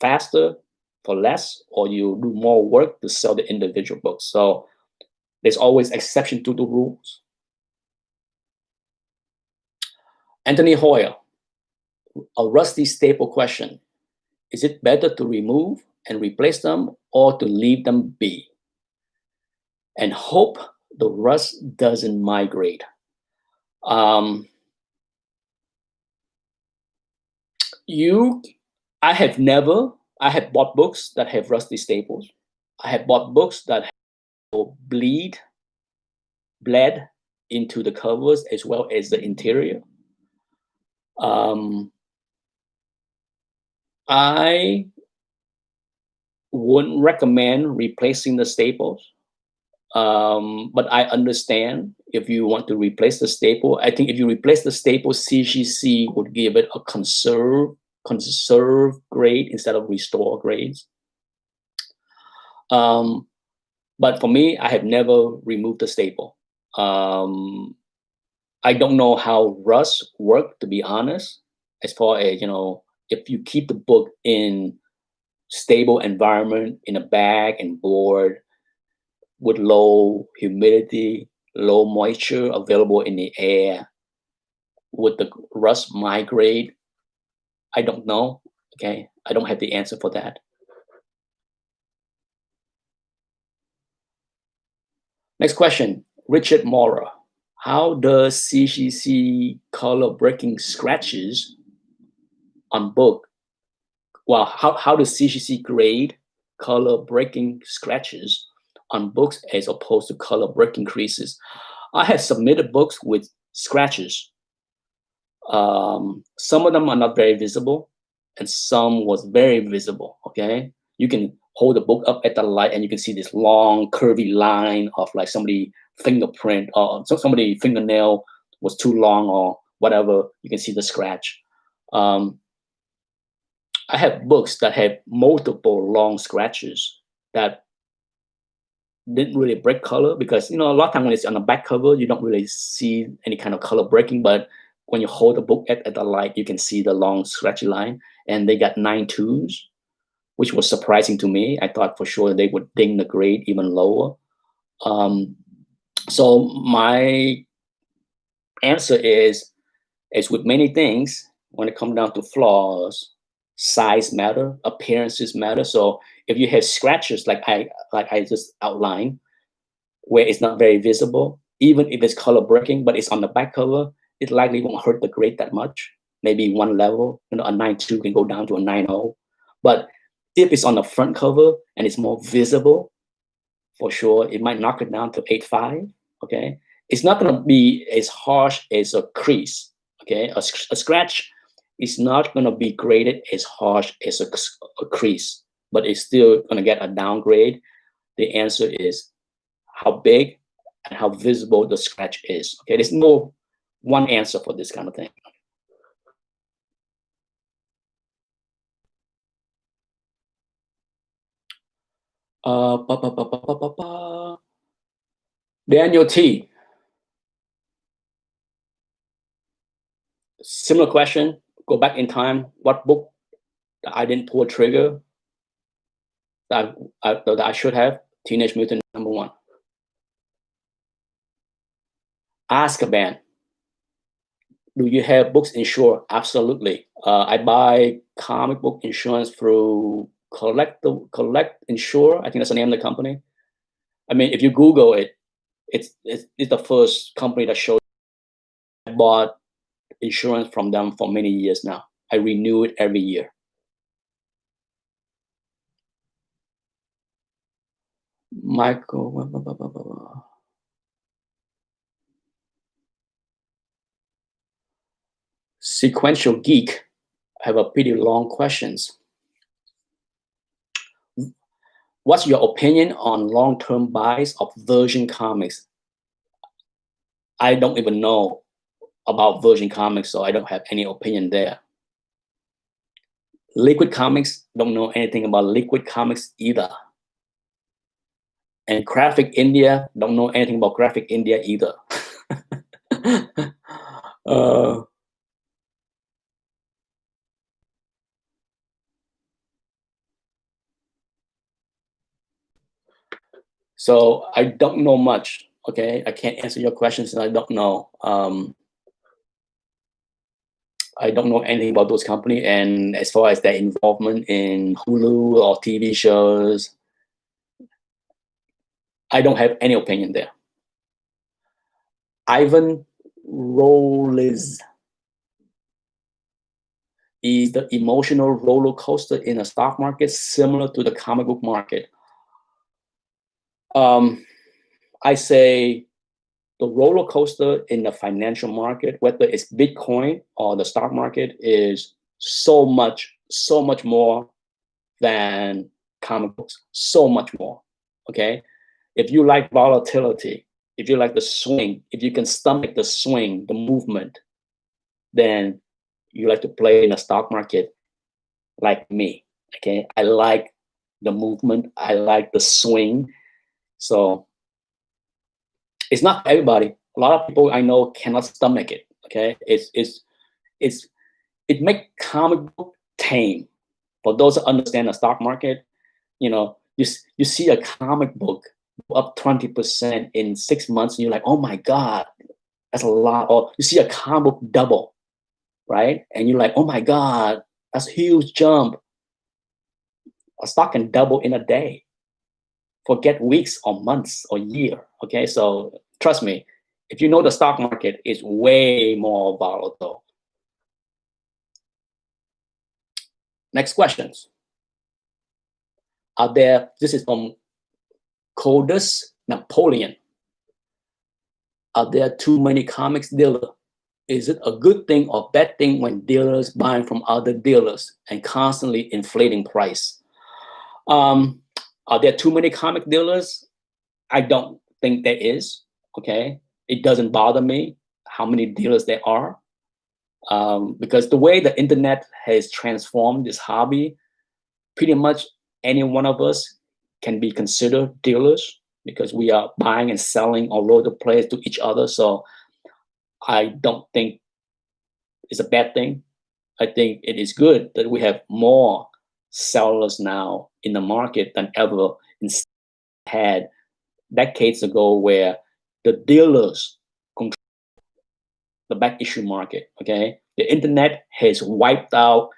faster for less, or you do more work to sell the individual books. So there's always exception to the rules. Anthony Hoyle, a rusty staple question. Is it better to remove and replace them, or to leave them be and hope the rust doesn't migrate? Um, you, I have never, I have bought books that have rusty staples. I have bought books that have bled into the covers as well as the interior. Um, I wouldn't recommend replacing the staples. But I understand if you want to replace the staple. I think if you replace the staple, CGC would give it a conserve grade instead of restore grades. Um, but for me, I have never removed the staple. I don't know how rust work, to be honest. As far as if you keep the book in stable environment in a bag and board with low humidity, low moisture available in the air, would the rust migrate? I don't know. Okay, I don't have the answer for that. Next question, Richard Mora. How does CGC color breaking scratches on book? Well, how does CGC grade color breaking scratches on books as opposed to color breaking creases? I have submitted books with scratches. Some of them are not very visible, and some was very visible. Okay, you can hold the book up at the light, and you can see this long curvy line of like somebody fingerprint or somebody fingernail was too long or whatever. You can see the scratch. Um, I have books that have multiple long scratches that didn't really break color, because a lot of time when it's on the back cover, you don't really see any kind of color breaking. But when you hold the book at the light, you can see the long scratchy line. And they got 9.2s, which was surprising to me. I thought for sure they would ding the grade even lower. So my answer is, as with many things, when it comes down to flaws, size matter, appearances matter. So if you have scratches like I just outlined, where it's not very visible, even if it's color breaking, but it's on the back cover, it likely won't hurt the grade that much. Maybe one level, a 9.2 can go down to a 9.0. But if it's on the front cover and it's more visible, for sure, it might knock it down to 8.5. Okay, it's not going to be as harsh as a crease. Okay, a scratch is not going to be graded as harsh as a crease, but it's still going to get a downgrade. The answer is how big and how visible the scratch is. Okay, there's no one answer for this kind of thing. Ba, ba, ba, ba, ba, ba, ba. Daniel T. Similar question. Go back in time. What book that I didn't pull a trigger that I should have? Teenage Mutant #1. Azkaban. Do you have books insured? Absolutely. I buy comic book insurance through Collect Insure. I think that's the name of the company. I mean, if you Google it, it's the first company that shows. I bought insurance from them for many years now. I renew it every year. Michael, Sequential Geek have a pretty long questions. What's your opinion on long-term buys of Virgin Comics? I don't even know about Virgin Comics, so I don't have any opinion there. Liquid Comics, don't know anything about Liquid Comics either. And Graphic India, don't know anything about Graphic India either. uh, so I don't know much. Okay, I can't answer your questions, and I don't know. I don't know anything about those companies, and as far as their involvement in Hulu or TV shows, I don't have any opinion there. Ivan Rollis. Is the emotional roller coaster in a stock market similar to the comic book market? I say the roller coaster in the financial market, whether it's Bitcoin or the stock market, is so much more than comic books. So much more. Okay. If you like volatility, if you like the swing, if you can stomach the swing, the movement, then you like to play in the stock market like me. Okay. I like the movement. I like the swing. So it's not everybody. A lot of people I know cannot stomach it. Okay. It makes comic book tame. For those that understand the stock market, you see a comic book up 20% in 6 months, and you're like, oh my God, that's a lot. Or you see a comic book double, right? And you're like, oh my God, that's a huge jump. A stock can double in a day. Forget weeks or months or year. Okay, so trust me, if you know the stock market is way more volatile. Next questions. This is from Codus Napoleon. Are there too many comics dealers? Is it a good thing or bad thing when dealers buying from other dealers and constantly inflating price? Are there too many comic dealers? I don't think there is. Okay, it doesn't bother me how many dealers there are, because the way the internet has transformed this hobby, pretty much any one of us can be considered dealers because we are buying and selling all over the place to each other. So I don't think it's a bad thing. I think it is good that we have more sellers now in the market than ever had decades ago, where the dealers control the back issue market. Okay, the internet has wiped out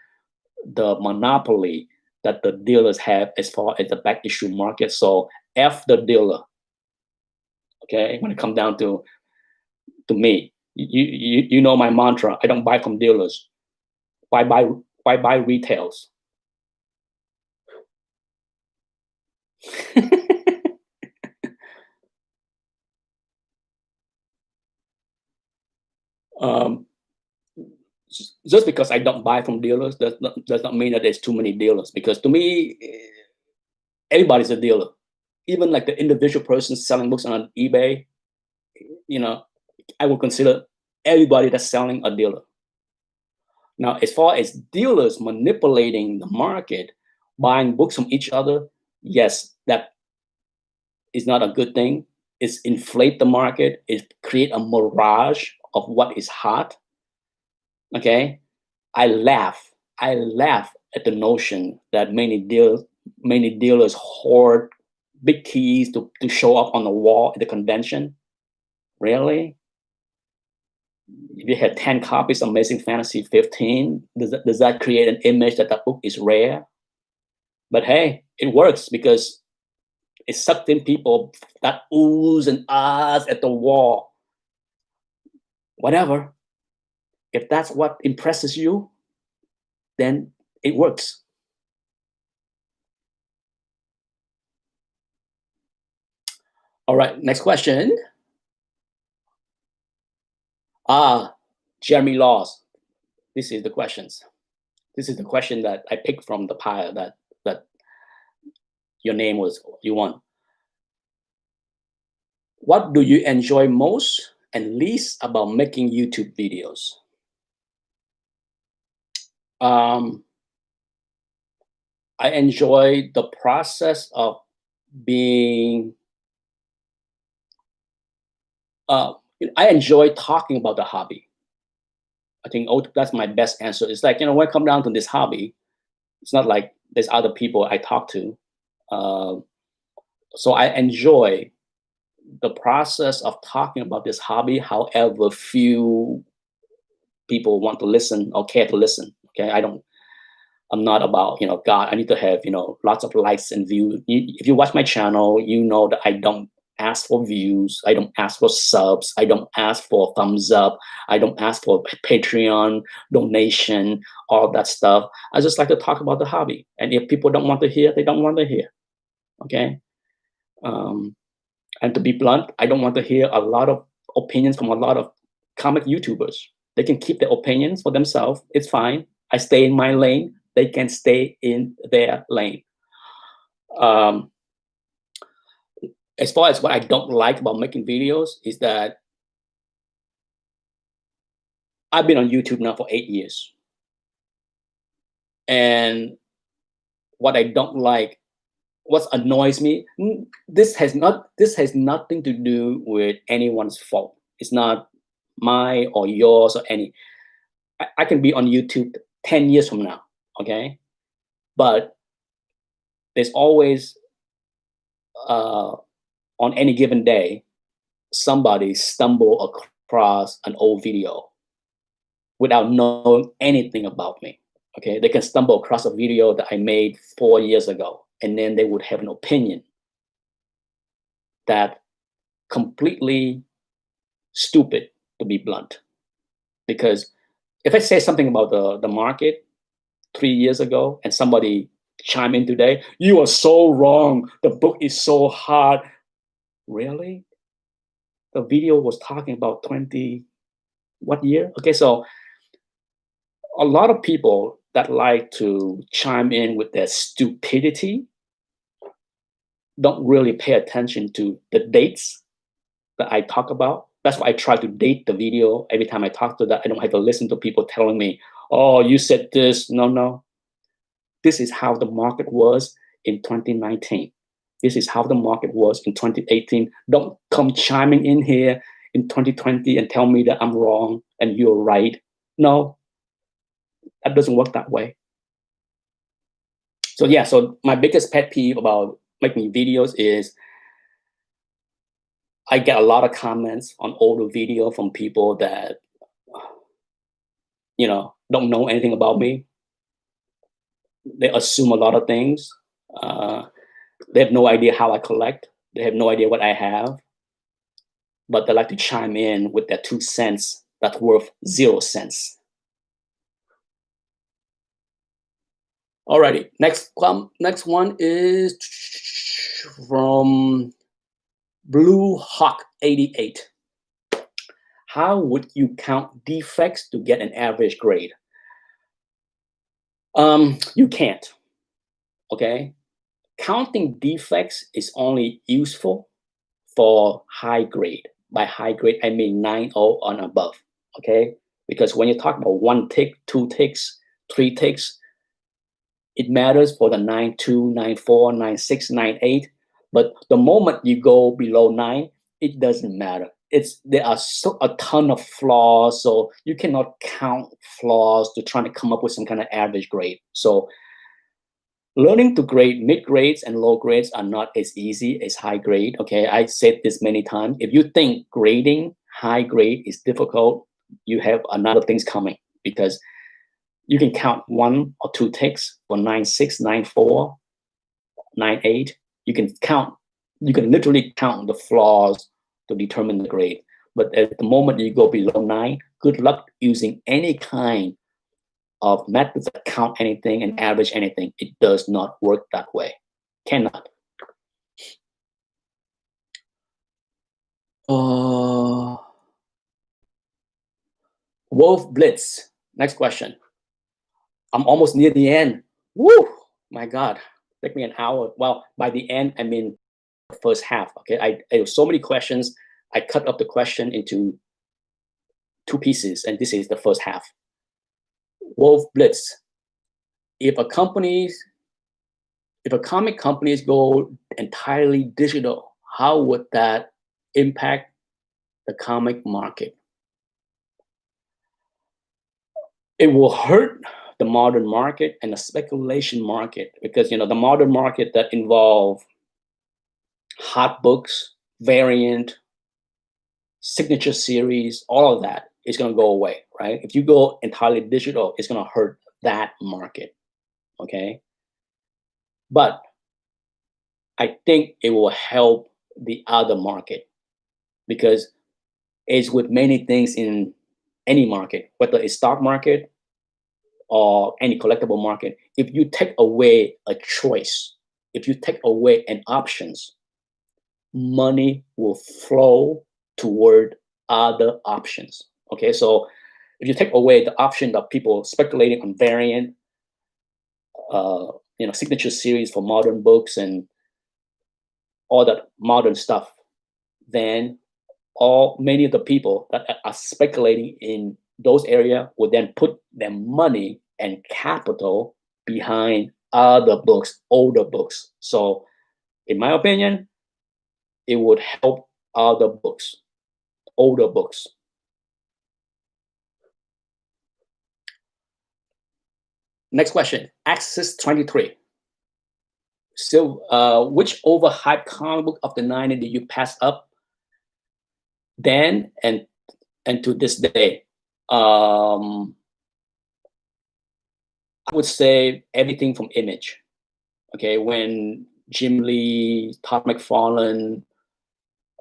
the monopoly that the dealers have as far as the back issue market. So F the dealer. Okay, when it comes down to me, you know my mantra. I don't buy from dealers. Why buy retails? um, just because I don't buy from dealers does not mean that there's too many dealers. Because to me, everybody's a dealer. Even like the individual person selling books on eBay, I would consider everybody that's selling a dealer. Now, as far as dealers manipulating the market, buying books from each other, yes, that is not a good thing. It's inflate the market. It create a mirage of what is hot. Okay, I laugh at the notion that many dealers hoard big keys to show up on the wall at the convention. Really? If you had 10 copies of Amazing Fantasy 15, does that create an image that book is rare? But hey, it works because it sucked in people that oohs and ahs at the wall. Whatever. If that's what impresses you, then it works. All right, next question. Jeremy Laws. This is the questions. This is the question that I picked from the pile that your name was you won. What do you enjoy most and least about making YouTube videos? I enjoy the process of being. I enjoy talking about the hobby. I think that's my best answer. It's like, when I come down to this hobby, it's not like there's other people I talk to. So I enjoy the process of talking about this hobby, however few people want to listen or care to listen. Okay, I'm not about, God, I need to have, lots of likes and views. If you watch my channel, you know that I don't ask for views. I don't ask for subs. I don't ask for thumbs up. I don't ask for Patreon donation, all that stuff. I just like to talk about the hobby. And if people don't want to hear, they don't want to hear. Okay. And to be blunt, I don't want to hear a lot of opinions from a lot of comic YouTubers. They can keep their opinions for themselves. It's fine. I stay in my lane. They can stay in their lane. As far as what I don't like about making videos is that I've been on YouTube now for 8 years. And what I don't like, what annoys me, this has nothing to do with anyone's fault. It's not mine or yours or any. I can be on YouTube 10 years from now, okay? But there's always, on any given day, somebody stumble across an old video without knowing anything about me. Okay, they can stumble across a video that I made 4 years ago, and then they would have an opinion that completely stupid, to be blunt. Because if I say something about the market 3 years ago and somebody chime in today, you are so wrong. The book is so hard. Really? The video was talking about 20, what year? Okay, so a lot of people that like to chime in with their stupidity don't really pay attention to the dates that I talk about. That's why I try to date the video every time I talk to that. I don't have to listen to people telling me, oh, you said this. No. This is how the market was in 2019. This is how the market was in 2018. Don't come chiming in here in 2020 and tell me that I'm wrong and you're right. No, that doesn't work that way. So yeah, so my biggest pet peeve about making videos is I get a lot of comments on older video from people that, don't know anything about me. They assume a lot of things. They have no idea how I collect. They have no idea what I have. But they like to chime in with their 2 cents that's worth 0 cents. Alrighty, next one is from Blue Hawk 88. How would you count defects to get an average grade? You can't. Okay, counting defects is only useful for high grade. By high grade, I mean 9.0 and above. Okay, because when you talk about 1 tick, 2 ticks, 3 ticks, it matters for the 9.2, 9.4, 9.6, 9.8. But the moment you go below 9, it doesn't matter. There are a ton of flaws, so you cannot count flaws to try to come up with some kind of average grade. So learning to grade mid grades and low grades are not as easy as high grade. Okay, I said this many times. If you think grading high grade is difficult, you have another things coming, because you can count 1 or 2 ticks for 9.6, 9.4, 9.8. You can literally count the flaws to determine the grade. But at the moment you go below 9, good luck using any kind of methods that count anything and average anything. It does not work that way. Cannot. Wolf Blitz. Next question. I'm almost near the end. Woo! My God. Take me an hour. Well, by the end, I mean the first half. Okay. I have so many questions. I cut up the question into 2 pieces, and this is the first half. Wolf Blitz. If comic companies go entirely digital, how would that impact the comic market? It will hurt the modern market and the speculation market, because the modern market that involve hot books, variant, signature series, all of that is going to go away, right? If you go entirely digital, it's going to hurt that market, okay? But I think it will help the other market, because it's with many things in any market, whether it's stock market or any collectible market. If you take away a choice, if you take away an options, money will flow toward other options. Okay, so if you take away the option of people speculating on variant, signature series for modern books and all that modern stuff, then many of the people that are speculating in those areas will then put their money and capital behind other books, older books. So in my opinion, it would help other books, older books. Next question, Axis 23. So which overhyped comic book of the 90s did you pass up then and to this day? I would say everything from Image. Okay, when Jim Lee, Todd McFarlane,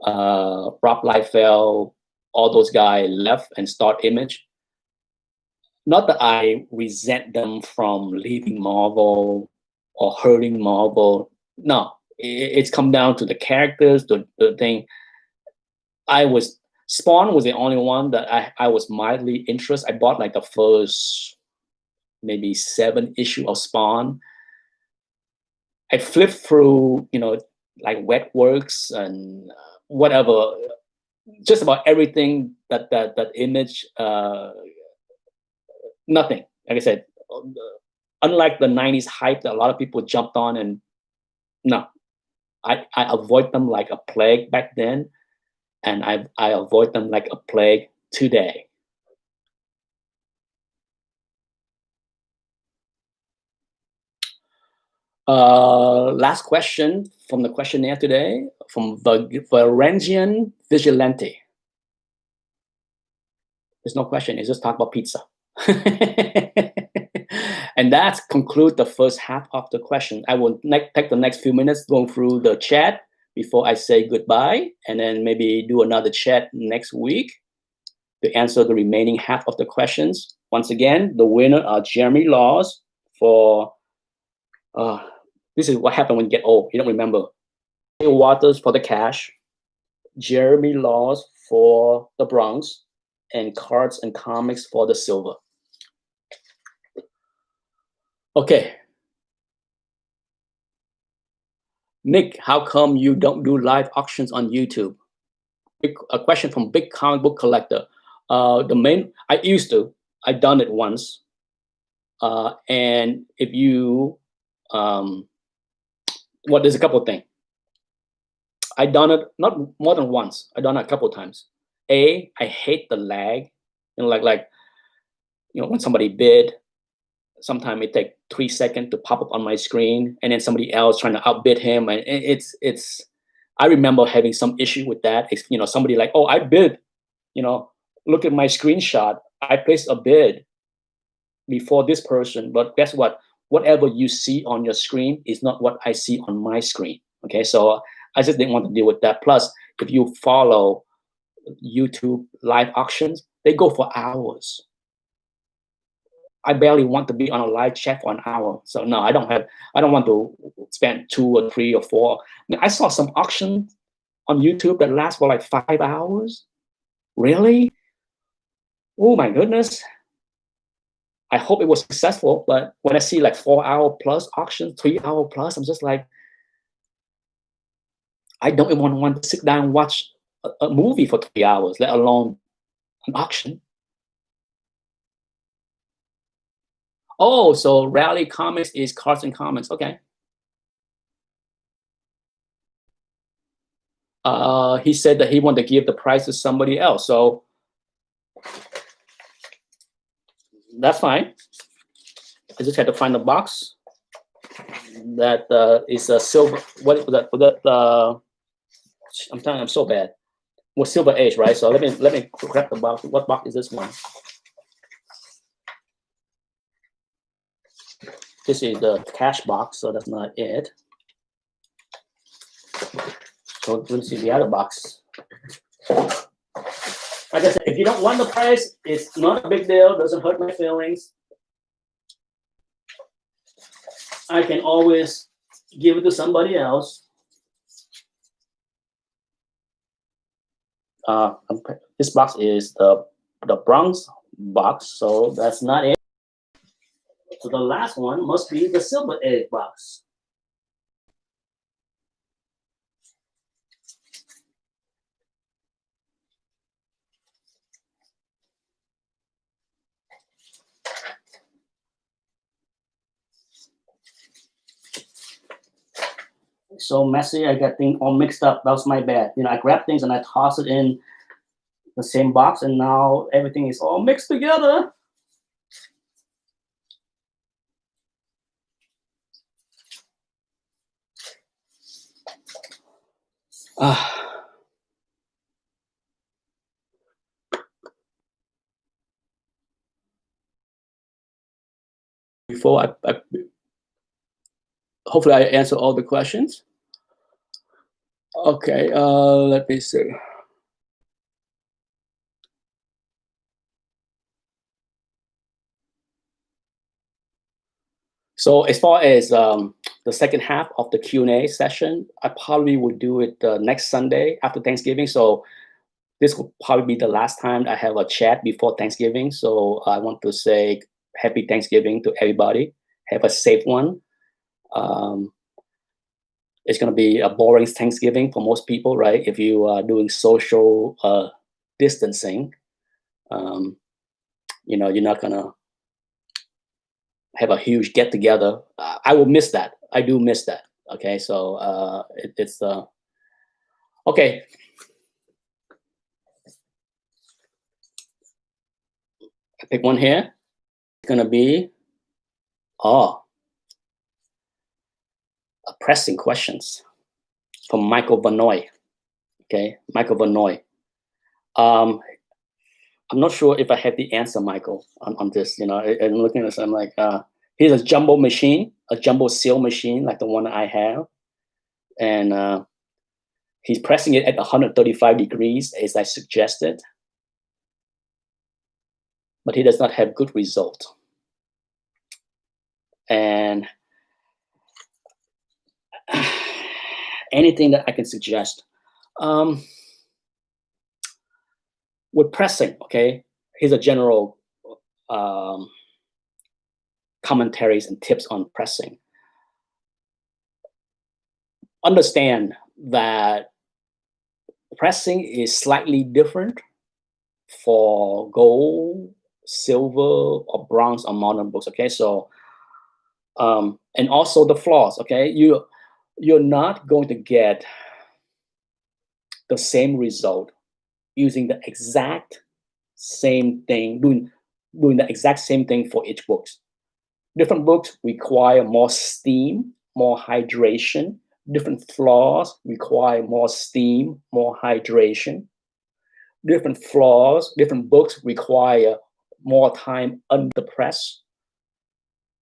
Rob Liefeld, all those guys left and start Image. Not that I resent them from leaving Marvel or hurting Marvel. No, it's come down to the characters, the thing. Spawn was the only one that I was mildly interested. I bought like the first maybe 7 issue of Spawn. I flipped through, like Wetworks and whatever, just about everything that Image. Nothing. Like I said, unlike the 90s hype that a lot of people jumped on, and no, I avoid them like a plague back then, and I avoid them like a plague today. Last question from the questionnaire today, from Varangian Vigilante. There's no question, it's just talk about pizza. And that concludes the first half of the question. I will take the next few minutes going through the chat before I say goodbye, and then maybe do another chat next week to answer the remaining half of the questions. Once again, the winner are Jeremy Laws for, this is what happened when you get old, you don't remember. Waters for the cash, Jeremy Laws for the bronze, and Cards and Comics for the silver. Okay. Nick, how come you don't do live auctions on YouTube? A question from Big Comic Book Collector. I used to. I've done it once. And if you, there's a couple of things. I done it not more than once. I done it a couple of times. I hate the lag. Like when somebody bid, sometimes it take 3 seconds to pop up on my screen, and then somebody else trying to outbid him, and it's. I remember having some issue with that. Somebody like, oh, I bid. Look at my screenshot. I placed a bid before this person, but guess what? Whatever you see on your screen is not what I see on my screen. Okay, so I just didn't want to deal with that. Plus, if you follow YouTube live auctions, they go for hours. I barely want to be on a live chat for an hour. So no, I don't want to spend 2 or 3 or 4. I mean, I saw some auctions on YouTube that last for like 5 hours. Really? Oh my goodness. I hope it was successful, but when I see like 4-hour plus auctions, 3-hour plus, I'm just like, I don't even want to sit down and watch a movie for 3 hours, let alone an auction. Oh, so Rally Comics is Cards and Comics. Okay. He said that he wanted to give the prize to somebody else, so that's fine. I just had to find a box that is a silver. What is that? I'm telling you, I'm so bad. Well, Silver Age, right? So let me grab the box. What box is this one? This is the cash box, so that's not it. So let's see the other box. Like I said, if you don't want the price, it's not a big deal. Doesn't hurt my feelings. I can always give it to somebody else. This box is the bronze box, so that's not it. So the last one must be the Silver Age box. So messy, I got things all mixed up. That was my bad. I grab things and I toss it in the same box, and now everything is all mixed together. Before hopefully I answer all the questions. Okay, let me see. So as far as the second half of the Q&A session, I probably would do it next Sunday after Thanksgiving. So this will probably be the last time I have a chat before Thanksgiving. So I want to say happy Thanksgiving to everybody. Have a safe one. It's going to be a boring Thanksgiving for most people, right? If you are doing social distancing, you're not going to have a huge get together. I will miss that. I do miss that. Okay, so it's okay. I pick one here. It's gonna be pressing questions from Michael Vanoy. Okay, Michael Vanoy. I'm not sure if I have the answer, Michael, on this. And looking at this, I'm like, here's a jumbo machine, a jumbo seal machine like the one I have, and he's pressing it at 135 degrees as I suggested, but he does not have good result. And anything that I can suggest. With pressing, okay, here's a general commentaries and tips on pressing. Understand that pressing is slightly different for gold, silver, or bronze or modern books. Okay, so and also the flaws. Okay, you're not going to get the same result using the exact same thing, doing the exact same thing for each book. Different books require more steam, more hydration. Different floors require more steam, more hydration. Different floors, different books require more time under press.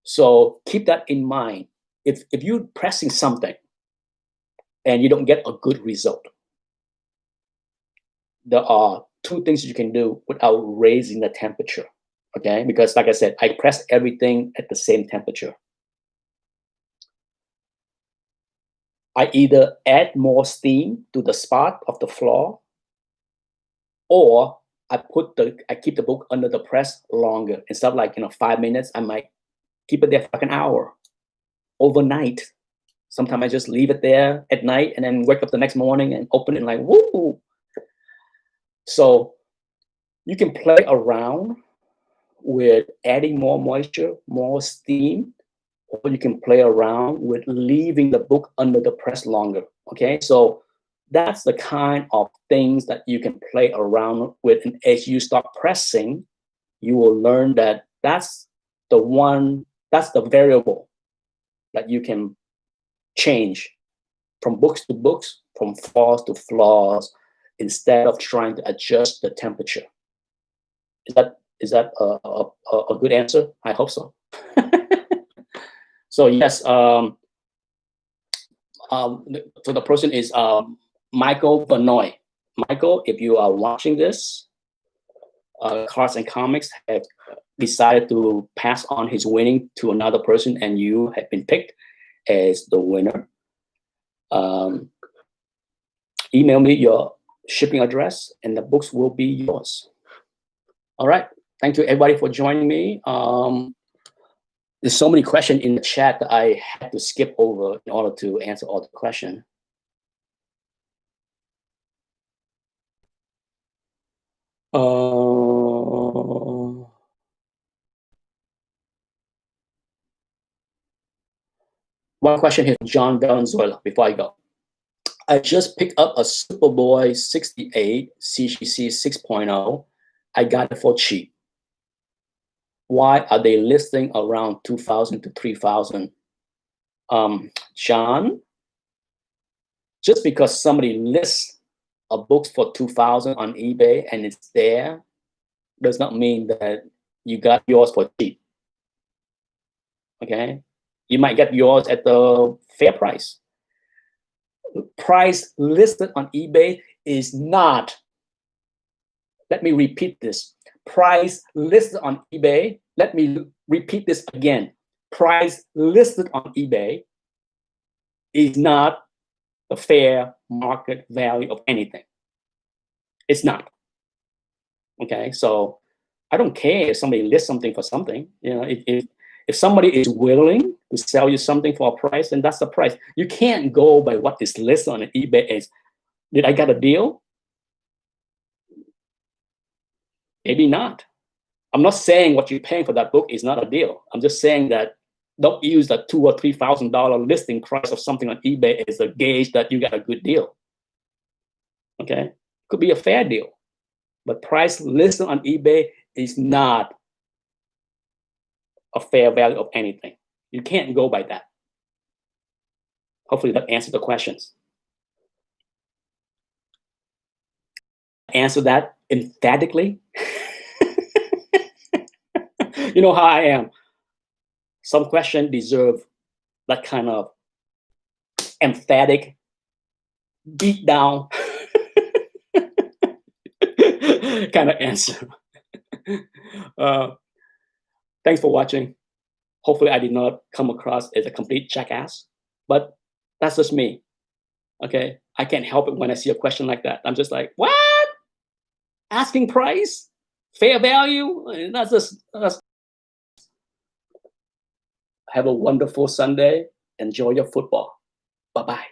So keep that in mind. If you're pressing something and you don't get a good result, there are two things you can do without raising the temperature, okay? Because like I said, I press everything at the same temperature. I either add more steam to the spot of the floor, or I keep the book under the press longer. Instead of like 5 minutes, I might keep it there for like an hour, overnight. Sometimes I just leave it there at night and then wake up the next morning and open it and like, woo! So you can play around with adding more moisture, more steam, or you can play around with leaving the book under the press longer, okay? So that's the kind of things that you can play around with. And as you start pressing, you will learn that that's the variable that you can change from books to books, from floors to floors, instead of trying to adjust the temperature. Is that a good answer? I hope so. So yes, so the person is Michael Benoit. Michael, if you are watching this, Cards and Comics have decided to pass on his winning to another person, and you have been picked as the winner. Email me your shipping address and the books will be yours. All right. Thank you everybody for joining me. There's so many questions in the chat that I had to skip over in order to answer all the questions. One question here from John Valenzuela before I go. I just picked up a Superboy 68 CGC 6.0. I got it for cheap. Why are they listing around 2,000 to 3,000? John, just because somebody lists a book for 2,000 on eBay and it's there, does not mean that you got yours for cheap. Okay, you might get yours at the fair price. Price listed on eBay is not, let me repeat this, price listed on eBay, let me repeat this again, price listed on eBay is not the fair market value of anything. It's not. Okay, so I don't care if somebody lists something for something. If somebody is willing to sell you something for a price, then that's the price. You can't go by what is listed on eBay as, did I get a deal? Maybe not. I'm not saying what you're paying for that book is not a deal. I'm just saying that don't use that $2,000 or $3,000 listing price of something on eBay as a gauge that you got a good deal. Okay, could be a fair deal, but price listed on eBay is not a fair value of anything. You can't go by that. Hopefully that answered the questions. Answer that emphatically. You know how I am. Some questions deserve that kind of emphatic, beat down kind of answer. Thanks for watching. Hopefully I did not come across as a complete jackass, but that's just me. Okay, I can't help it when I see a question like that. I'm just like, what? Asking price? Fair value? That's have a wonderful Sunday. Enjoy your football. Bye-bye.